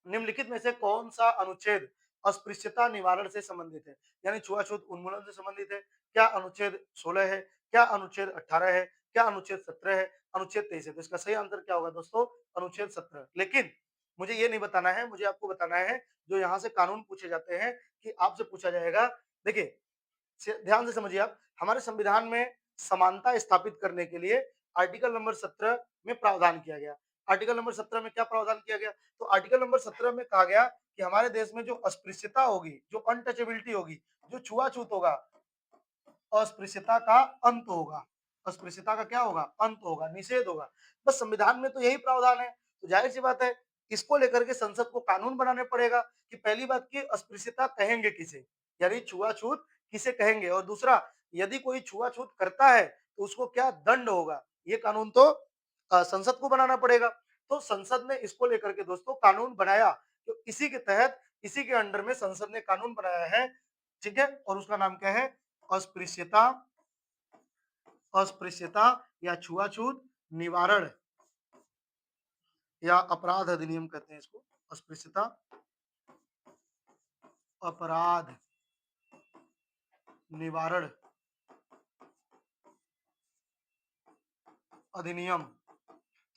निम्नलिखित में से कौन सा अनुच्छेद अस्पृश्यता निवारण से संबंधित है, यानी छुआछूत उन्मूलन से संबंधित है? क्या अनुच्छेद 16 है, क्या अनुच्छेद 18 है, क्या अनुच्छेद 17 है, अनुच्छेद 23 है? तो इसका सही आंसर क्या होगा दोस्तों? अनुच्छेद 17। लेकिन मुझे ये नहीं बताना है, मुझे आपको बताना है जो यहाँ से कानून पूछे जाते हैं कि आपसे पूछा जाएगा। देखिए, ध्यान से समझिए आप, हमारे संविधान में समानता स्थापित करने के लिए आर्टिकल नंबर 17 में प्रावधान किया गया। आर्टिकल नंबर 17 में क्या प्रावधान किया गया? तो आर्टिकल नंबर 17 में कहा गया कि हमारे देश में जो अस्पृश्यता होगी, जो अनटचेबिलिटी होगी, जो छुआछूत होगा, अस्पृश्यता का अंत होगा। अस्पृश्यता का क्या होगा? अंत होगा, निषेध होगा। बस संविधान में तो यही प्रावधान है। तो जाहिर सी बात है, इसको लेकर के संसद को कानून बनाने पड़ेगा कि पहली बात की अस्पृश्यता कहेंगे किसे, यानी छुआछूत किसे कहेंगे, और दूसरा यदि कोई छुआछूत करता है तो उसको क्या दंड होगा, ये कानून तो संसद को बनाना पड़ेगा। तो संसद ने इसको लेकर के दोस्तों कानून बनाया, तो इसी के तहत, इसी के अंडर में संसद ने कानून बनाया है। ठीक है, और उसका नाम क्या है? अस्पृश्यता, अस्पृश्यता या छुआछूत निवारण या अपराध अधिनियम कहते हैं इसको। अस्पृश्यता अपराध निवारण अधिनियम।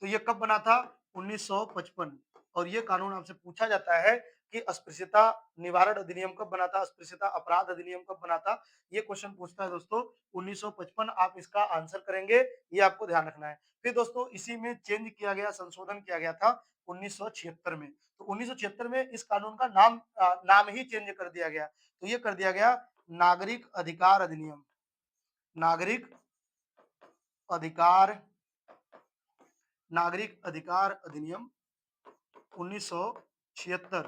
तो ये कब बना था? 1955। और ये कानून आपसे पूछा जाता है कि अस्पृश्यता निवारण अधिनियम कब बना था, अस्पृश्यता अपराध अधिनियम कब बना था, ये क्वेश्चन पूछता है दोस्तों 1955। आप इसका आंसर करेंगे, ये आपको ध्यान रखना है। फिर दोस्तों इसी में चेंज किया गया, संशोधन किया गया था 1976 में। तो 1976 में इस कानून का नाम ही चेंज कर दिया गया। तो ये कर दिया गया नागरिक अधिकार अधिनियम। नागरिक अधिकार, नागरिक अधिकार अधिनियम 1976।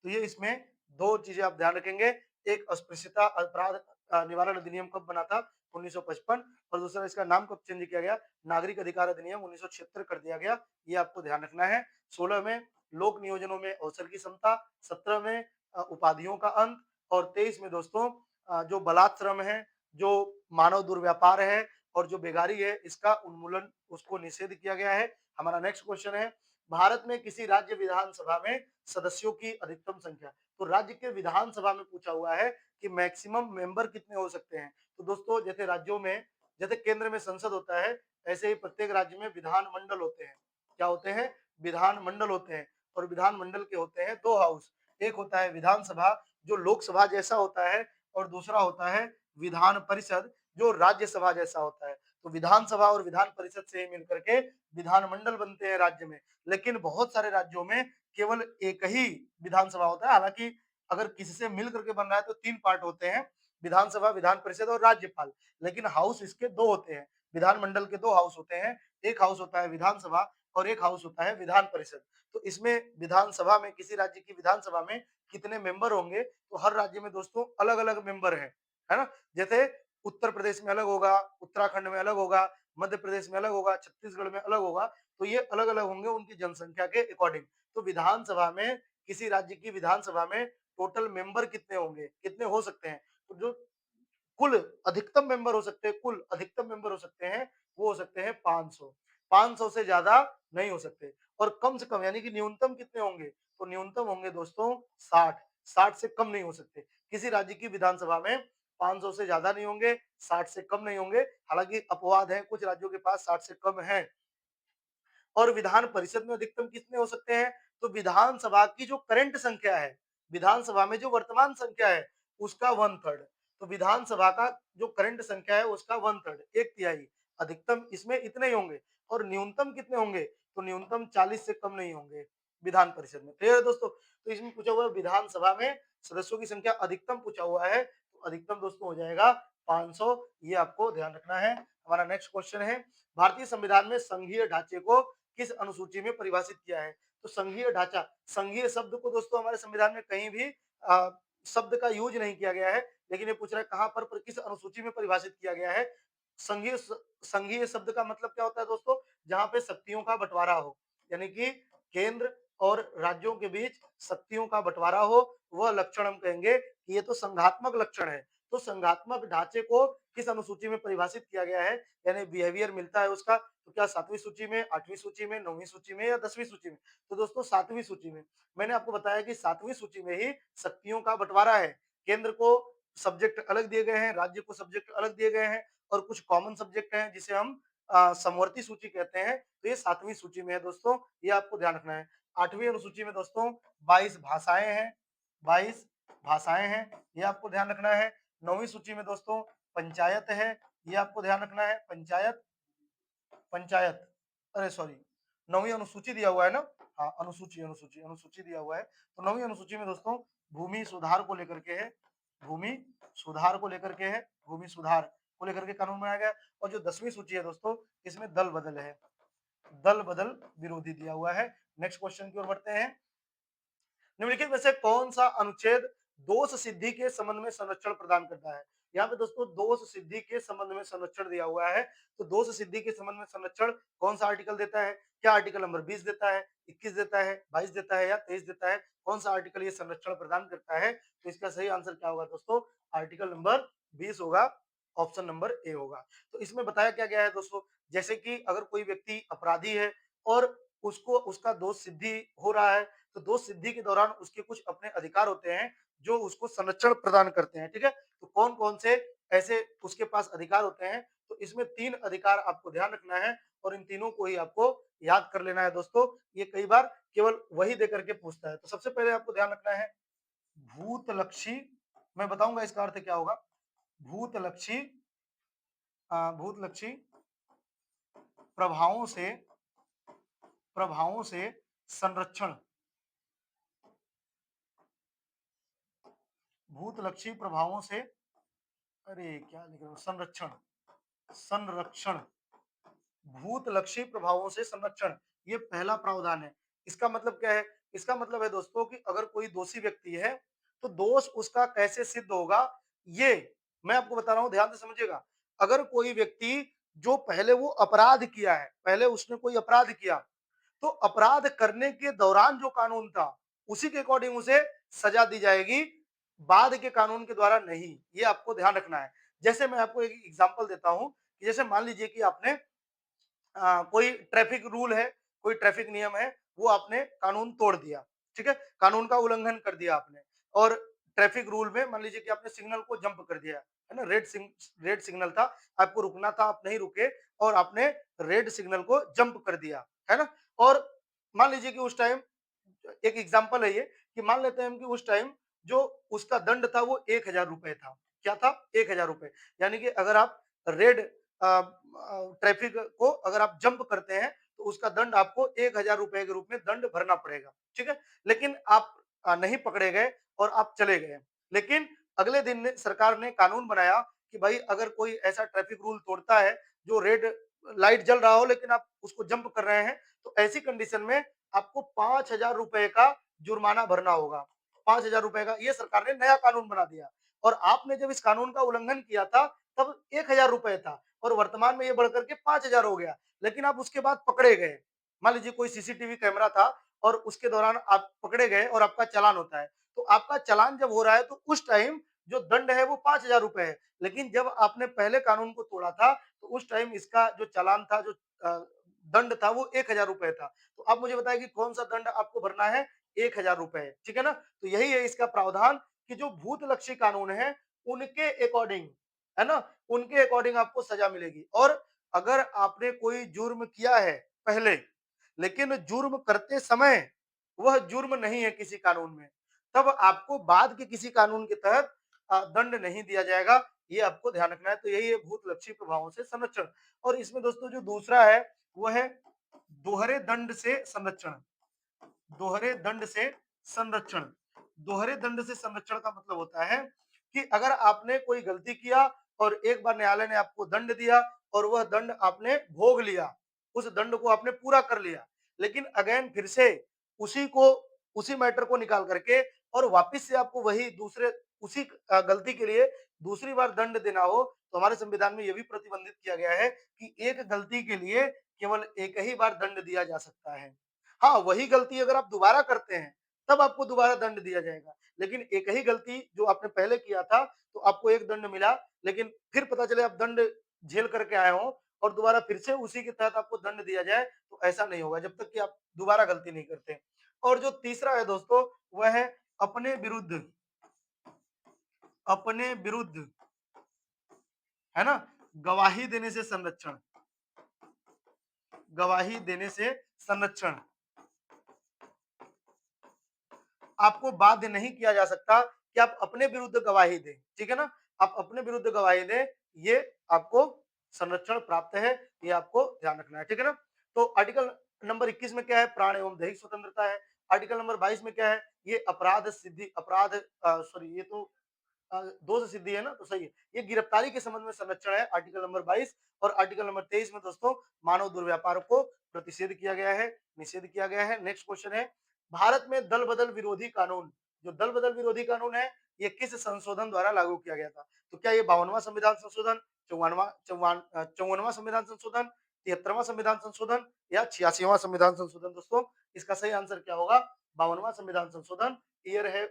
तो ये इसमें दो चीजें आप ध्यान रखेंगे, एक अस्पृश्यता अपराध निवारण अधिनियम कब बना था? 1955। और दूसरा इसका नाम कब चेंज किया गया? नागरिक अधिकार अधिनियम 1976 कर दिया गया। ये आपको ध्यान रखना है। 16 में लोक नियोजनों में अवसर की समता, 17 में उपाधियों का अंत, और 23 में दोस्तों जो बलात्श्रम है, जो मानव दुर्व्यापार है और जो बेगारी है, इसका उन्मूलन, उसको निषेध किया गया है। हमारा नेक्स्ट क्वेश्चन है, भारत में किसी राज्य विधानसभा में सदस्यों की अधिकतम संख्या। तो राज्य के विधानसभा में पूछा हुआ है कि मैक्सिमम मेंबर कितने हो सकते हैं। तो दोस्तों जैसे राज्यों में, जैसे केंद्र में संसद होता है, ऐसे ही प्रत्येक राज्य में विधानमंडल होते हैं। क्या होते हैं? विधानमंडल होते हैं। और विधानमंडल के होते हैं दो हाउस, एक होता है विधानसभा जो लोकसभा जैसा होता है, और दूसरा होता है विधान परिषद जो राज्यसभा जैसा होता है। तो विधानसभा और विधान परिषद से ही मिलकर के विधानमंडल बनते हैं राज्य में। लेकिन बहुत सारे राज्यों में केवल एक ही विधानसभा होता है। हालांकि अगर किसी से मिल करके बन रहा है तो तीन पार्ट होते हैं, विधानसभा, विधान परिषद और राज्यपाल। लेकिन हाउस इसके दो होते हैं, विधानमंडल के दो हाउस होते हैं, एक हाउस होता है विधानसभा और एक हाउस होता है विधान परिषद। तो इसमें विधानसभा में, किसी राज्य की विधानसभा में कितने मेंबर होंगे? तो हर राज्य में दोस्तों अलग अलग मेंबर है ना। जैसे उत्तर प्रदेश में अलग होगा, उत्तराखंड में अलग होगा, मध्य प्रदेश में अलग होगा, छत्तीसगढ़ में अलग होगा। तो ये अलग अलग होंगे उनकी जनसंख्या के अकॉर्डिंग। तो विधानसभा में, किसी राज्य की विधानसभा में टोटल मेंबर कितने होंगे, कितने हो सकते हैं? तो जो कुल अधिकतम मेंबर हो सकते हैं, कुल अधिकतम मेंबर हो सकते हैं, वो हो सकते हैं 500। 500 से ज्यादा नहीं हो सकते। और कम से कम यानी कि न्यूनतम कितने होंगे? तो न्यूनतम होंगे दोस्तों 60। 60 से कम नहीं हो सकते। किसी राज्य की विधानसभा में 500 से ज्यादा नहीं होंगे, 60 से कम नहीं होंगे। हालांकि अपवाद है, कुछ राज्यों के पास 60 से कम है। और विधान परिषद में अधिकतम कितने हो सकते हैं? तो विधानसभा की जो करंट संख्या है, विधानसभा में जो वर्तमान संख्या है, उसका 1/3। तो विधानसभा का जो करंट संख्या है उसका 1/3, 1/3। अधिकतम इसमें इतने ही होंगे और न्यूनतम कितने होंगे? तो न्यूनतम 40 से कम नहीं होंगे विधान परिषद में। क्लियर है दोस्तों? तो इसमें पूछा हुआ है विधानसभा में सदस्यों की संख्या अधिकतम पूछा हुआ है, तो अधिकतम दोस्तों हो जाएगा 500। ये आपको ध्यान रखना है। हमारा नेक्स्ट क्वेश्चन है, भारतीय संविधान में संघीय ढांचे को किस अनुसूची में परिभाषित किया है? तो संघीय ढांचा, संघीय शब्द को दोस्तों हमारे संविधान में कहीं भी शब्द का यूज नहीं किया गया है, लेकिन ये पूछ रहा है कहां पर किस अनुसूची में परिभाषित किया गया है? संघीय संघीय शब्द का मतलब क्या होता है दोस्तों? जहां पे शक्तियों का बंटवारा हो, यानी कि केंद्र और राज्यों के बीच शक्तियों का बंटवारा हो, वह लक्षण हम कहेंगे कि ये तो संघात्मक लक्षण है। तो संघात्मक ढांचे को किस अनुसूची में परिभाषित किया गया है, यानी बिहेवियर मिलता है उसका, तो क्या 7वीं सूची में, 8वीं सूची में, 9वीं सूची में या 10वीं सूची में? तो दोस्तों 7वीं सूची में। मैंने आपको बताया कि 7वीं सूची में ही शक्तियों का बंटवारा है। केंद्र को सब्जेक्ट अलग दिए गए हैं, राज्य को सब्जेक्ट अलग दिए गए हैं और कुछ कॉमन सब्जेक्ट हैं जिसे हम समवर्ती सूची कहते हैं। तो ये 7वीं सूची में है दोस्तों, ये आपको ध्यान रखना है। 8वीं अनुसूची में दोस्तों 22 भाषाएं हैं, 22 भाषाएं हैं, ये आपको ध्यान रखना है। 9वीं सूची में दोस्तों पंचायत है, ये आपको ध्यान रखना है। पंचायत, पंचायत, अरे सॉरी, 9वीं अनुसूची दिया हुआ है ना? हाँ, अनुसूची अनुसूची अनुसूची दिया हुआ है। तो 9वीं अनुसूची में दोस्तों भूमि सुधार को लेकर के है, भूमि सुधार को लेकर के है, भूमि सुधार को लेकर के कानून बनाया गया। और जो 10वीं सूची है दोस्तों, इसमें दल बदल है, दल बदल विरोधी दिया हुआ है। नेक्स्ट क्वेश्चन की ओर बढ़ते हैं। निम्नलिखित में से कौन सा अनुच्छेद दोष सिद्धि के संबंध में संरक्षण प्रदान करता है? यहाँ पे दोस्तों दोष सिद्धि के संबंध में संरक्षण दिया हुआ है। तो दोष सिद्धि के संबंध में संरक्षण कौन सा आर्टिकल देता है? क्या आर्टिकल नंबर 20 देता है, 21 देता है, 22 देता है या 23 देता है? कौन सा आर्टिकल ये संरक्षण प्रदान करता है? तो इसका सही आंसर क्या होगा दोस्तों? आर्टिकल नंबर 20 होगा, ऑप्शन नंबर ए होगा। तो इसमें बताया क्या गया है दोस्तों, जैसे कि अगर कोई व्यक्ति अपराधी है और उसको उसका दोष सिद्धि हो रहा है, तो दोष सिद्धि के दौरान उसके कुछ अपने अधिकार होते हैं जो उसको संरक्षण प्रदान करते हैं। ठीक है, तो कौन कौन से ऐसे उसके पास अधिकार होते हैं? तो इसमें 3 अधिकार आपको ध्यान रखना है और इन तीनों को ही आपको याद कर लेना है दोस्तों। ये कई बार केवल वही दे करके पूछता है। तो सबसे पहले आपको ध्यान रखना है भूतलक्षी, मैं बताऊंगा इसका अर्थ क्या होगा। भूतलक्षी, भूतलक्षी प्रभावों से, प्रभावों से संरक्षण, भूतलक्षी प्रभावों से, अरे क्या लिख रहा हूँ, संरक्षण, संरक्षण, भूतलक्षी प्रभावों से संरक्षण, ये पहला प्रावधान है। इसका मतलब क्या है? इसका मतलब है दोस्तों कि अगर कोई दोषी व्यक्ति है तो दोष उसका कैसे सिद्ध होगा, ये मैं आपको बता रहा हूं, ध्यान से समझिएगा। अगर कोई व्यक्ति जो पहले वो अपराध किया है, पहले उसने कोई अपराध किया, तो अपराध करने के दौरान जो कानून था उसी के अकॉर्डिंग उसे सजा दी जाएगी, बाद के कानून के द्वारा नहीं। ये आपको ध्यान रखना है। जैसे मैं आपको एक एग्जांपल देता हूं कि जैसे मान लीजिए कि आपने कोई ट्रैफिक रूल है, कोई ट्रैफिक नियम है, वो आपने कानून तोड़ दिया, ठीक है? कानून का उल्लंघन कर दिया आपने और ट्रैफिक रूल में मान लीजिए कि आपने सिग्नल को जंप कर दिया, है ना? रेड सिग्नल था, आपको रुकना था, आप नहीं रुके और आपने रेड सिग्नल को जंप कर दिया, है ना? और मान लीजिए कि उस टाइम एक एग्जांपल है ये कि मान लेते हैं हम कि उस टाइम जो उसका दंड था वो 1000 रुपए था। क्या था? 1000 रुपए। यानी कि अगर आप रेड ट्रैफिक को अगर आप जंप करते हैं तो उसका दंड आपको 1000 रुपए के रूप में दंड भरना पड़ेगा। ठीक है? लेकिन आप नहीं पकड़े गए और आप चले गए। लेकिन अगले दिन सरकार ने कानून बनाया कि भाई अगर कोई ऐसा ट्रैफिक रूल तोड़ता है जो रेड लाइट जल रहा हो लेकिन आप उसको जंप कर रहे हैं, तो ऐसी कंडीशन में आपको 5000 रुपए का जुर्माना भरना होगा। 5000 रुपए का, ये सरकार ने नया कानून बना दिया। और आपने जब इस कानून का उल्लंघन किया था तब 1000 रुपए था और वर्तमान में ये बढ़कर के 5000 हो गया। लेकिन आप उसके बाद पकड़े गए, मान लीजिए कोई सीसीटीवी कैमरा था और उसके दौरान आप पकड़े गए और आपका चालान होता है, तो आपका चालान जब हो रहा है तो उस टाइम जो दंड है वो 5000 रुपए है। लेकिन जब आपने पहले कानून को तोड़ा था तो उस टाइम इसका जो चालान था, जो दंड था वो 1000 रुपए था। तो आप मुझे बताएं कि कौन सा दंड आपको भरना है? 1000 रुपए, ठीक है ना? तो यही है इसका प्रावधान कि जो भूतलक्षी कानून है उनके अकॉर्डिंग, है ना, उनके अकॉर्डिंग आपको सजा मिलेगी। और अगर आपने कोई जुर्म किया है पहले, लेकिन जुर्म करते समय वह जुर्म नहीं है किसी कानून में, तब आपको बाद के किसी कानून के तहत दंड नहीं दिया जाएगा। ये आपको ध्यान रखना है। तो यही है भूतलक्षी प्रभावों से संरक्षण। और इसमें दोस्तों जो दूसरा है वो है दोहरे दंड से संरक्षण। दोहरे दंड से संरक्षण। दोहरे दंड से संरक्षण का मतलब होता है कि अगर आपने कोई गलती किया और एक बार न्यायालय ने आपको दंड दिया और वह दंड आपने भोग लिया, उस दंड को आपने पूरा कर लिया, लेकिन अगेन फिर से उसी को उसी मैटर को निकाल करके और वापस से आपको वही दूसरे उसी गलती के लिए दूसरी बार दंड देना हो, तो हमारे संविधान में यह भी प्रतिबंधित किया गया है कि एक गलती के लिए केवल एक ही बार दंड दिया जा सकता है। हाँ, वही गलती अगर आप दोबारा करते हैं, तब आपको दोबारा दंड दिया जाएगा। लेकिन एक ही गलती जो आपने पहले किया था, तो आपको एक दंड मिला, लेकिन फिर पता चले आप दंड झेल करके आए हो और दोबारा फिर से उसी के तहत आपको दंड दिया जाए, तो ऐसा नहीं होगा जब तक कि आप दोबारा गलती नहीं करते। और जो तीसरा है दोस्तों, वह है अपने विरुद्ध अपने विरुद्ध, है ना? गवाही देने से संरक्षण। गवाही देने से संरक्षण। आपको बाध्य नहीं किया जा सकता कि आप अपने विरुद्ध गवाही दें, ठीक है ना? आप अपने विरुद्ध गवाही दें, ये आपको संरक्षण प्राप्त है, ये आपको ध्यान रखना है, ठीक है ना? तो आर्टिकल नंबर 21 में क्या है? प्राण एवं दैहिक स्वतंत्रता है। आर्टिकल नंबर 22 में क्या है? ये अपराध सिद्धि अपराध सॉरी ये तो दोष सिद्धि है ना, तो सही है। ये गिरफ्तारी के संबंध में संरक्षण है आर्टिकल नंबर 22। और आर्टिकल नंबर 23 में दोस्तों मानव दुर्व्यापार को प्रतिषेध किया गया है, निषेध किया गया है। नेक्स्ट क्वेश्चन है, भारत में दल बदल विरोधी कानून, जो दल बदल विरोधी कानून है, ये किस संशोधन द्वारा लागू किया गया था? तो क्या ये 52वां संविधान संशोधन, 54वां संविधान संशोधन, 73वां संविधान संशोधन या 86वां संविधान संशोधन? दोस्तों इसका सही आंसर क्या होगा? 52वां संविधान संशोधन। ईयर है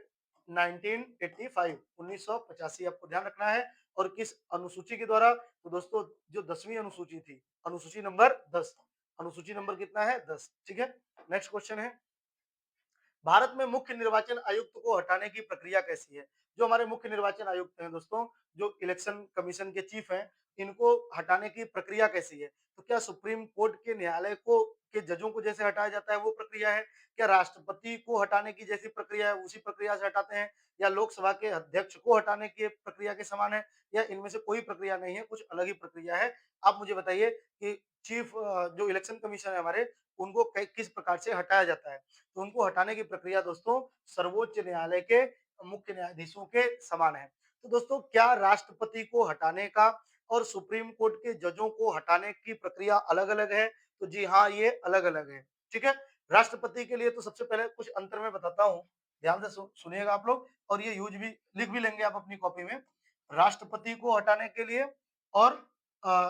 1985, 1985 आपको ध्यान रखना है। और किस अनुसूची के द्वारा? तो दोस्तों जो 10वीं अनुसूची थी, अनुसूची नंबर 10। अनुसूची नंबर कितना है? 10, ठीक है। नेक्स्ट क्वेश्चन है, भारत में मुख्य निर्वाचन आयुक्त को हटाने की प्रक्रिया कैसी है? जो हमारे मुख्य निर्वाचन आयुक्त हैं दोस्तों, जो इलेक्शन कमीशन के चीफ हैं, इनको हटाने की प्रक्रिया कैसी है? तो क्या सुप्रीम कोर्ट के न्यायालय को के जजों को जैसे हटाया जाता है वो प्रक्रिया है? क्या राष्ट्रपति को हटाने की जैसी प्रक्रिया है उसी प्रक्रिया से हटाते हैं? या लोकसभा के अध्यक्ष को हटाने की प्रक्रिया के समान है? या इनमें से कोई प्रक्रिया नहीं है, कुछ अलग ही प्रक्रिया है? आप मुझे बताइए कि चीफ जो इलेक्शन कमीशन है हमारे, उनको किस प्रकार से हटाया जाता है? तो उनको हटाने की प्रक्रिया दोस्तों सर्वोच्च न्यायालय के मुख्य न्यायाधीशों के समान है। तो दोस्तों क्या राष्ट्रपति को हटाने का और सुप्रीम कोर्ट के जजों को हटाने की प्रक्रिया अलग-अलग है? तो जी हाँ, ये अलग-अलग है। ठीक है? राष्ट्रपति के लिए तो सबसे पहले कुछ अंतर मैं बताता हूँ। ध्यान से सुनिएगा आप लोग और ये यूज भी लिख भी लेंगे आप अपनी कॉपी में। राष्ट्रपति को हटाने के लिए और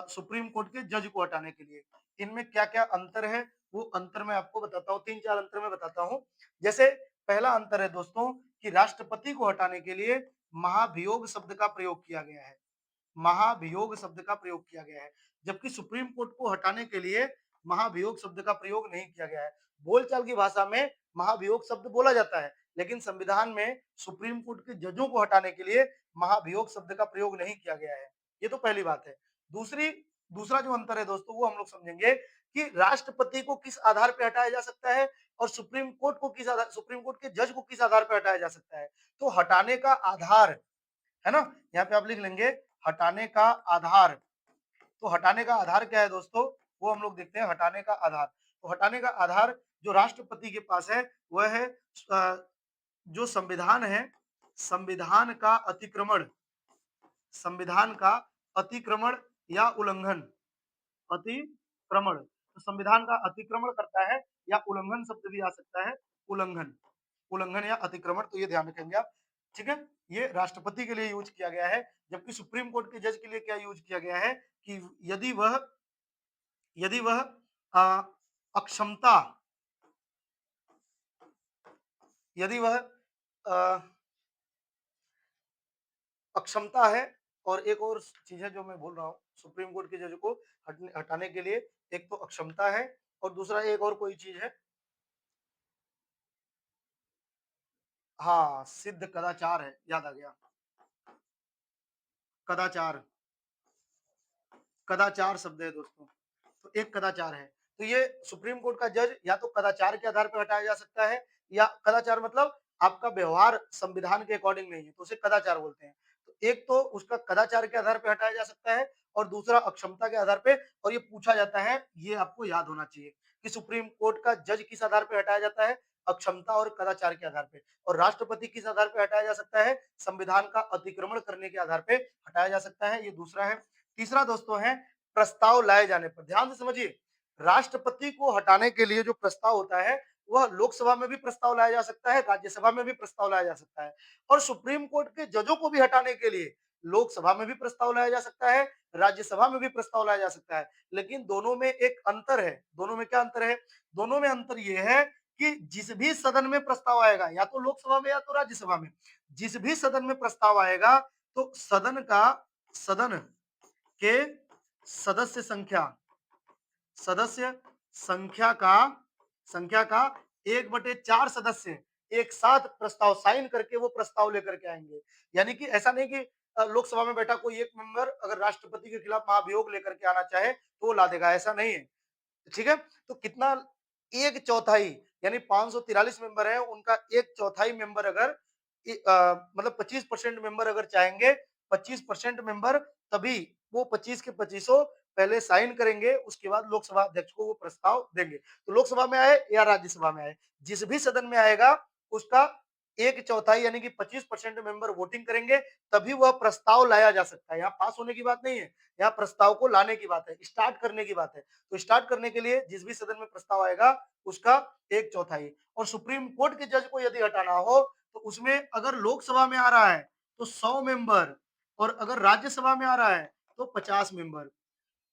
सुप्रीम कोर्ट के जज को हटाने के लिए इनमें क्या-क्या अंतर है? वो अंतर मैं आपको बताता हूँ, 3-4 अंतर मैं बताता हूँ। जैसे पहला अंतर है दोस्तों कि राष्ट्रपति को हटाने के लिए महाभियोग शब्द का प्रयोग किया गया है। महाभियोग शब्द का प्रयोग किया गया है, जबकि सुप्रीम कोर्ट को हटाने के लिए महाभियोग शब्द का प्रयोग नहीं किया गया है। बोलचाल की भाषा में महाभियोग शब्द बोला जाता है, लेकिन संविधान में सुप्रीम कोर्ट के जजों को हटाने के लिए महाभियोग शब्द का प्रयोग नहीं किया गया है। ये तो पहली बात है। दूसरी दूसरा जो अंतर है दोस्तों वो हम लोग समझेंगे कि राष्ट्रपति को किस आधार पे हटाया जा सकता है और सुप्रीम कोर्ट के जज को किस आधार पे हटाया जा सकता है। तो हटाने का आधार, है ना? यहाँ पे आप लिख लेंगे हटाने का आधार। तो हटाने का आधार क्या है दोस्तों? वो हम लोग देखते हैं हटाने का आधार। तो हटाने का आधार जो राष्ट्रपति के पास है वह है जो संविधान है, संविधान का अतिक्रमण, संविधान का अतिक्रमण या उल्लंघन, अतिक्रमण। तो संविधान का अतिक्रमण करता है या उल्लंघन शब्द भी आ सकता है, उल्लंघन, उल्लंघन या अतिक्रमण, तो ये ध्यान रखेंगे आप। ठीक है? ये राष्ट्रपति के लिए यूज किया गया है, जबकि सुप्रीम कोर्ट के जज के लिए क्या यूज किया गया है कि यदि वह अ, अक्षमता यदि वह अ, अक्षमता है। और एक और चीज है जो मैं बोल रहा हूँ सुप्रीम कोर्ट के जज को हटाने के लिए, एक तो अक्षमता है और दूसरा एक और कोई चीज है, हाँ सिद्ध कदाचार है, याद आ गया, कदाचार, कदाचार शब्द है दोस्तों। तो एक कदाचार है। तो ये सुप्रीम कोर्ट का जज या तो कदाचार के आधार पर हटाया जा सकता है या कदाचार मतलब आपका व्यवहार संविधान के अकॉर्डिंग नहीं है, तो उसे कदाचार बोलते हैं। तो एक तो उसका कदाचार के आधार पे हटाया जा सकता है और दूसरा अक्षमता के आधार पे, और ये पूछा जाता है, ये आपको याद होना चाहिए कि सुप्रीम कोर्ट का जज किस आधार पे हटाया जाता है, अक्षमता और कदाचार के आधार पे, और राष्ट्रपति किस आधार पे हटाया जा सकता है, संविधान का अतिक्रमण करने के आधार पे हटाया जा सकता है, ये दूसरा है। तीसरा दोस्तों है प्रस्ताव लाए जाने पर, ध्यान से समझिए, राष्ट्रपति को हटाने के लिए जो प्रस्ताव होता है वह लोकसभा में भी प्रस्ताव लाया जा सकता है, राज्यसभा में भी प्रस्ताव लाया जा सकता है, और सुप्रीम कोर्ट के जजों को भी हटाने के लिए लोकसभा में भी प्रस्ताव लाया जा सकता है, राज्यसभा में भी प्रस्ताव लाया जा सकता है। लेकिन दोनों में एक अंतर है, दोनों में क्या अंतर है, दोनों में अंतर यह है कि जिस भी सदन में प्रस्ताव आएगा, या तो लोकसभा में या तो राज्यसभा में, जिस भी सदन में प्रस्ताव आएगा, तो सदन के सदस्य संख्या सदस्य संख्या का 1/4 सदस्य एक साथ प्रस्ताव साइन करके वो प्रस्ताव लेकर के आएंगे। यानी कि ऐसा नहीं कि लोकसभा में बैठा कोई एक मेंबर अगर राष्ट्रपति के खिलाफ महाभियोग लेकर के आना चाहे तो वो ला देगा, ऐसा नहीं है। ठीक है, तो कितना, एक चौथाई, यानी 543 मेंबर है, उनका एक चौथाई मेंबर अगर मतलब 25% मेंबर अगर चाहेंगे, 25% मेंबर, तभी वो 25 के 25 पहले साइन करेंगे, उसके बाद लोकसभा अध्यक्ष को वो प्रस्ताव देंगे। तो लोकसभा में आए या राज्यसभा में आए, जिस भी सदन में आएगा उसका एक चौथाई यानी कि 25% मेंबर वोटिंग करेंगे, तभी वह प्रस्ताव लाया जा सकता है। यहाँ पास होने की बात नहीं है, यहाँ प्रस्ताव को लाने की बात है, स्टार्ट करने की बात है। तो स्टार्ट करने के लिए जिस भी सदन में प्रस्ताव आएगा उसका एक चौथाई, और सुप्रीम कोर्ट के जज को यदि हटाना हो तो उसमें अगर लोकसभा में आ रहा है तो 100 मेंबर, और अगर राज्यसभा में आ रहा है तो 50 मेंबर,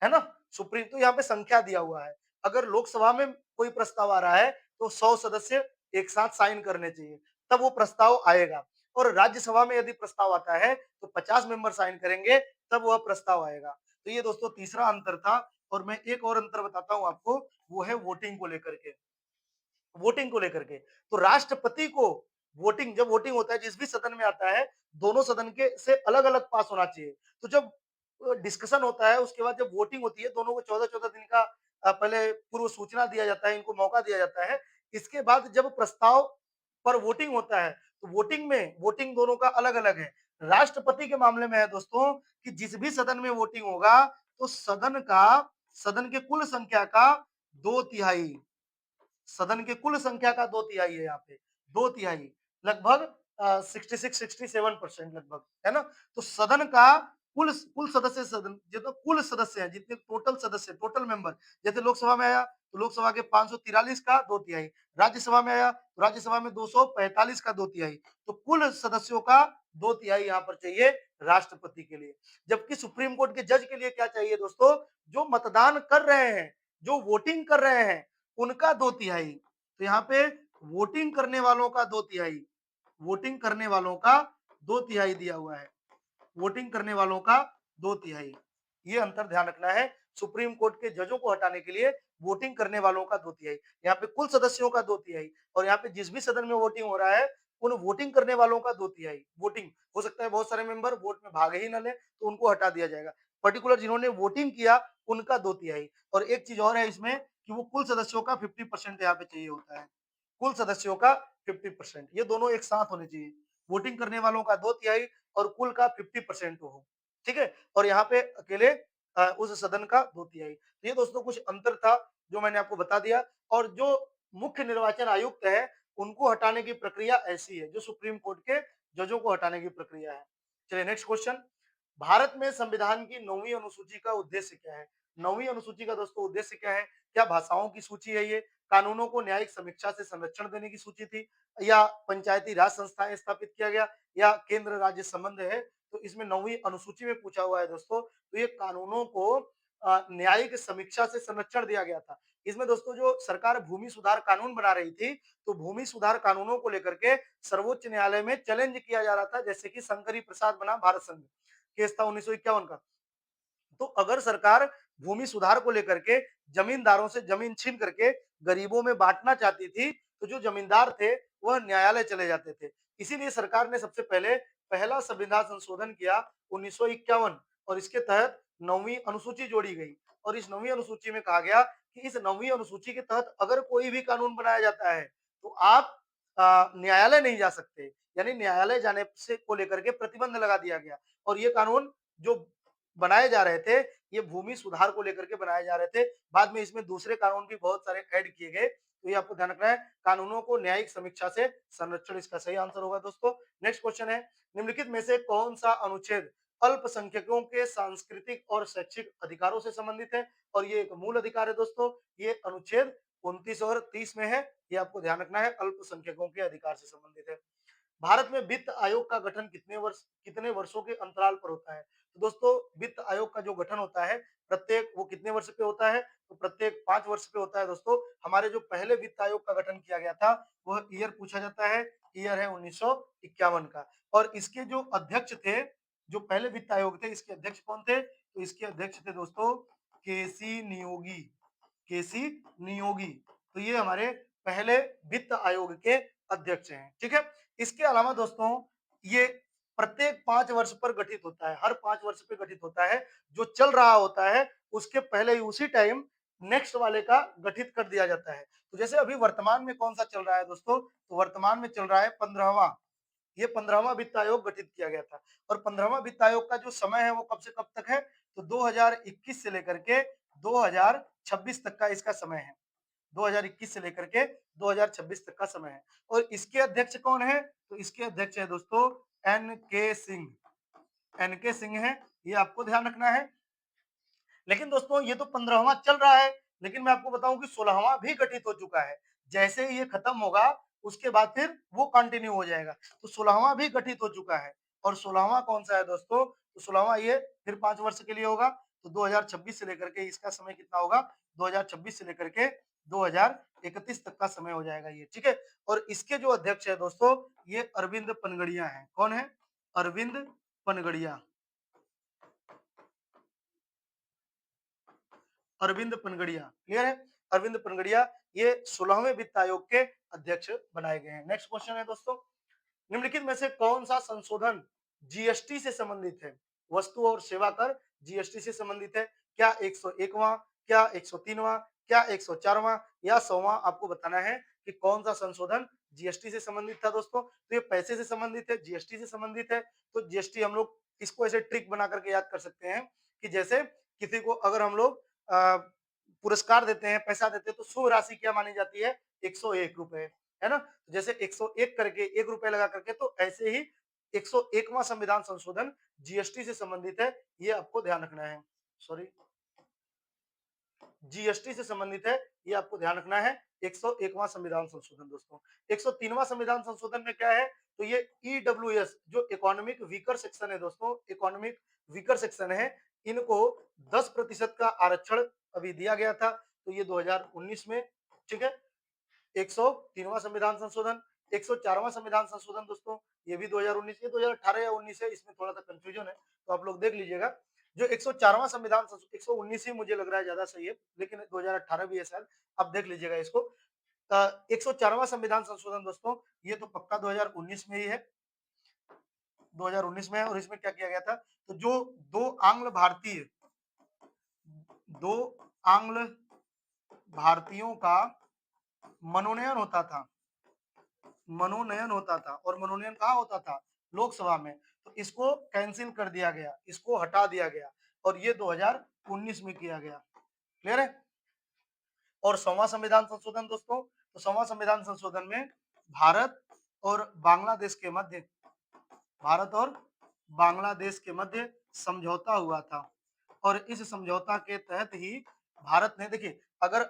है ना। सुप्रीम, तो यहाँ पे संख्या दिया हुआ है, अगर लोकसभा में कोई प्रस्ताव आ रहा है तो 100 सदस्य एक साथ साइन करने चाहिए, तब वो प्रस्ताव आएगा, और राज्यसभा में यदि प्रस्ताव आता है तो 50 मेंबर साइन करेंगे, तब वह प्रस्ताव आएगा। तो ये दोस्तों तीसरा अंतर था, और मैं एक और अंतर बताता हूं आपको, वो है वोटिंग को लेकर के। वोटिंग को लेकर के, तो राष्ट्रपति को वोटिंग, जब वोटिंग होता है जिस भी सदन में आता है, दोनों सदन के से अलग अलग पास होना चाहिए। तो जब डिस्कशन होता है उसके बाद जब वोटिंग होती है, दोनों को 14-14 दिन का पहले पूर्व सूचना दिया जाता है, इनको मौका दिया जाता है। इसके बाद जब प्रस्ताव पर वोटिंग होता है, तो वोटिंग दोनों का अलग अलग है। राष्ट्रपति के मामले में है दोस्तों कि जिस भी सदन में वोटिंग होगा, तो सदन के कुल संख्या का दो तिहाई, सदन के कुल संख्या का दो तिहाई है यहाँ पे, दो तिहाई, लगभग 66-67% लगभग, है ना। तो सदन का कुल कुल सदस्य, सदन जितना कुल सदस्य हैं, जितने टोटल सदस्य, टोटल मेंबर, जैसे लोकसभा में आया तो लोकसभा के 543 का दो तिहाई, राज्यसभा में आया तो राज्यसभा में 245 का दो तिहाई, तो कुल सदस्यों का दो तिहाई यहाँ पर चाहिए राष्ट्रपति के लिए। जबकि सुप्रीम कोर्ट के जज के लिए क्या चाहिए दोस्तों, जो मतदान कर रहे हैं, जो वोटिंग कर रहे हैं, उनका दो तिहाई। तो यहाँ पे वोटिंग करने वालों का दो तिहाई, वोटिंग करने वालों का दो तिहाई दिया हुआ है, वोटिंग करने वालों का दो तिहाई, ये अंतर ध्यान रखना है। सुप्रीम कोर्ट के जजों को हटाने के लिए वोटिंग करने वालों का दो तिहाई, यहाँ पे कुल सदस्यों का दो तिहाई, और यहाँ पे जिस भी सदन में वोटिंग हो रहा है उन वोटिंग करने वालों का दो तिहाई। वोटिंग हो सकता है बहुत सारे मेंबर वोट में भाग ही न ले, तो उनको हटा दिया जाएगा, पर्टिकुलर जिन्होंने वोटिंग किया उनका दो तिहाई। और एक चीज और है इसमें कि वो कुल सदस्यों का 50% यहाँ पे चाहिए होता है, कुल सदस्यों का 50%, ये दोनों एक साथ होने चाहिए, वोटिंग करने वालों का दो तिहाई और कुल का 50% हो, ठीक है। और यहाँ पे अकेले उस सदन का दो तिहाई। तो ये दोस्तों कुछ अंतर था जो मैंने आपको बता दिया, और जो मुख्य निर्वाचन आयुक्त है उनको हटाने की प्रक्रिया ऐसी है, जो सुप्रीम कोर्ट के जजों को हटाने की प्रक्रिया है। चलिए नेक्स्ट क्वेश्चन, भारत में संविधान की 9वीं अनुसूची का उद्देश्य क्या है। 9वीं अनुसूची का दोस्तों उद्देश्य क्या है, क्या भाषाओं की सूची है ये, कानूनों को न्यायिक समीक्षा से संरक्षण देने की सूची थी, या पंचायती राज संस्थाएं स्थापित किया गया, या केंद्र राज्य संबंध है। तो इसमें 9वीं अनुसूची में पूछा हुआ है दोस्तों, तो ये कानूनों को न्यायिक समीक्षा से संरक्षण दिया गया था। इसमें दोस्तों जो सरकार भूमि सुधार कानून बना रही थी, तो भूमि सुधार कानूनों को लेकर के सर्वोच्च न्यायालय में चैलेंज किया जा रहा था, जैसे कि शंकरी प्रसाद बना भारत संघ केस था 1951 का। तो अगर सरकार भूमि सुधार को लेकर के जमींदारों से जमीन छीन करके गरीबों में बांटना चाहती थी, तो जो जमींदार थे वह न्यायालय चले जाते थे। इसीलिए सरकार ने सबसे पहले पहला संविधान संशोधन किया 1951, और इसके तहत 9वीं अनुसूची जोड़ी गई, और इस 9वीं अनुसूची में कहा गया कि इस 9वीं अनुसूची के तहत अगर कोई भी कानून बनाया जाता है तो आप न्यायालय नहीं जा सकते, यानी न्यायालय जाने से को लेकर के प्रतिबंध लगा दिया गया। और ये कानून जो बनाए जा रहे थे, ये भूमि सुधार को लेकर के बनाए जा रहे थे। बाद में इसमें दूसरे कानून भी बहुत सारे ऐड किए गए, तो ये आपको ध्यान रखना है। कानूनों को न्यायिक समीक्षा से संरक्षण इसका सही आंसर होगा दोस्तों। नेक्स्ट क्वेश्चन है, निम्नलिखित में से कौन सा अनुच्छेद अल्पसंख्यकों के सांस्कृतिक और शैक्षिक अधिकारों से संबंधित है? और ये एक मूल अधिकार है दोस्तों। ये अनुच्छेद 29 और 30 में है। ये आपको ध्यान रखना है, अल्पसंख्यकों के अधिकार से संबंधित है। भारत में वित्त आयोग का गठन कितने वर्षों के अंतराल पर होता है? तो दोस्तों, वित्त आयोग का जो गठन होता है, प्रत्येक वो कितने वर्ष पे होता है? तो प्रत्येक 5 वर्ष पे होता है दोस्तों। हमारे जो पहले वित्त आयोग का गठन किया गया था, वह ईयर पूछा जाता है, ईयर है 1951 का। और इसके जो अध्यक्ष थे, जो पहले वित्त आयोग थे, इसके अध्यक्ष कौन थे? तो इसके अध्यक्ष थे दोस्तों केसी नियोगी। केसी नियोगी। तो ये हमारे पहले वित्त आयोग के अध्यक्ष हैं। ठीक है। इसके अलावा दोस्तों, ये प्रत्येक 5 वर्ष पर गठित होता है, हर 5 वर्ष पे गठित होता है। जो चल रहा होता है उसके पहले ही उसी टाइम नेक्स्ट वाले का गठित कर दिया जाता है। तो जैसे अभी वर्तमान में कौन सा चल रहा है दोस्तों? तो वर्तमान में चल रहा है 15वां। ये 15वां वित्त आयोग गठित किया गया था। और 15वां वित्त आयोग का जो समय है वो कब से कब तक है? तो 2021 से लेकर के 2026 तक का इसका समय है। 2021 से लेकर के 2026 तक का समय है। और इसके अध्यक्ष कौन है? तो इसके अध्यक्ष है दोस्तों एन के सिंह। एन के सिंह है, ये आपको ध्यान रखना है। लेकिन दोस्तों, ये तो 15वां चल रहा है, लेकिन मैं आपको बताऊं कि 16वां भी गठित हो चुका है। जैसे ही ये खत्म होगा, उसके बाद फिर वो कंटिन्यू हो जाएगा। तो 16वां भी गठित हो चुका है। और 16वां कौन सा है दोस्तों? तो 16वां ये फिर 5 वर्ष के लिए होगा। तो 2026 से लेकर के इसका समय कितना होगा? 2026 से लेकर के 2031 तक का समय हो जाएगा ये। ठीक है। और इसके जो अध्यक्ष है दोस्तों, ये अरविंद पनगड़िया है। कौन है? अरविंद पनगड़िया। अरविंद पनगड़िया। क्लियर है? अरविंद पनगड़िया ये 16वें वित्त आयोग के अध्यक्ष बनाए गए हैं। नेक्स्ट क्वेश्चन है दोस्तों, निम्नलिखित में से कौन सा संशोधन जीएसटी से संबंधित है? वस्तु और सेवा कर जीएसटी से संबंधित है। क्या 101वां, क्या 103वां, क्या 104वां या 100वां? आपको बताना है कि कौन सा संशोधन जीएसटी से संबंधित था दोस्तों। तो ये पैसे से संबंधित है, जीएसटी से संबंधित है। तो जीएसटी हम लोग इसको ऐसे ट्रिक बना करके याद कर सकते हैं कि जैसे किसी को अगर हम लोग पुरस्कार देते हैं, पैसा देते हैं, तो शुभ राशि क्या मानी जाती है? 101 रुपए, है ना? जैसे 101 करके 1 रुपए लगा करके, तो ऐसे ही 101वां संविधान संशोधन जीएसटी से संबंधित है। ये आपको ध्यान रखना है। सॉरी, जीएसटी से संबंधित है, ये आपको ध्यान रखना है। 101वां संविधान संशोधन दोस्तों। 103वां संविधान संशोधन में क्या है? तो ये ईडब्ल्यूएस जो इकोनॉमिक वीकर सेक्शन है दोस्तों, इकोनॉमिक वीकर सेक्शन है, इनको 10% का आरक्षण अभी दिया गया था। तो ये 2019 में। ठीक है। 103वां संविधान संशोधन, 104वां संविधान संशोधन दोस्तों, ये भी 2019, ये 2018 या 19 है, इसमें थोड़ा सा कंफ्यूजन है, तो आप लोग देख लीजिएगा। जो 104वां संविधान 119 ही मुझे लग रहा है ज्यादा सही है, लेकिन 2018 भी है शायद, आप देख लीजिएगा इसको। 104वां संविधान संशोधन दोस्तों, ये तो पक्का 2019 में ही है, 2019 में है। और इसमें क्या किया गया था? तो जो दो आंग्ल भारतीयों का मनोनयन होता था, मनोनयन होता था, और मनोनयन कहाँ होता था? लोकसभा में। तो इसको कैंसिल कर दिया गया, इसको हटा दिया गया, और ये 2019 में किया गया। क्लियर है? और 100वां संविधान संशोधन दोस्तों, तो 100वां संविधान संशोधन में भारत और बांग्लादेश के मध्य, भारत और बांग्लादेश के मध्य समझौता हुआ था। और इस समझौता के तहत ही भारत ने, देखिए, अगर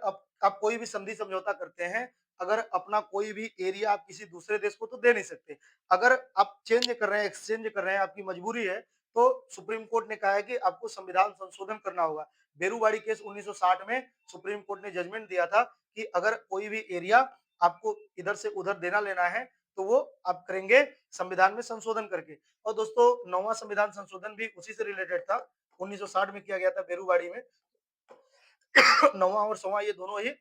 आप कोई भी संधि समझौता करते हैं, अगर अपना कोई भी एरिया आप किसी दूसरे देश को तो दे नहीं सकते। अगर आप चेंज कर रहे हैं, एक्सचेंज कर रहे हैं, आपकी मजबूरी है, तो सुप्रीम कोर्ट ने कहा है कि आपको संविधान संशोधन करना होगा। बेरूवाड़ी केस 1960 में सुप्रीम कोर्ट ने जजमेंट दिया था कि अगर कोई भी एरिया आपको इधर से उधर देना लेना है, तो वो आप करेंगे संविधान में संशोधन करके। और दोस्तों, 9वां संविधान संशोधन भी उसी से रिलेटेड था, 1960 में किया गया था बेरूवाड़ी में। 9वां और 100वां ये दोनों ही,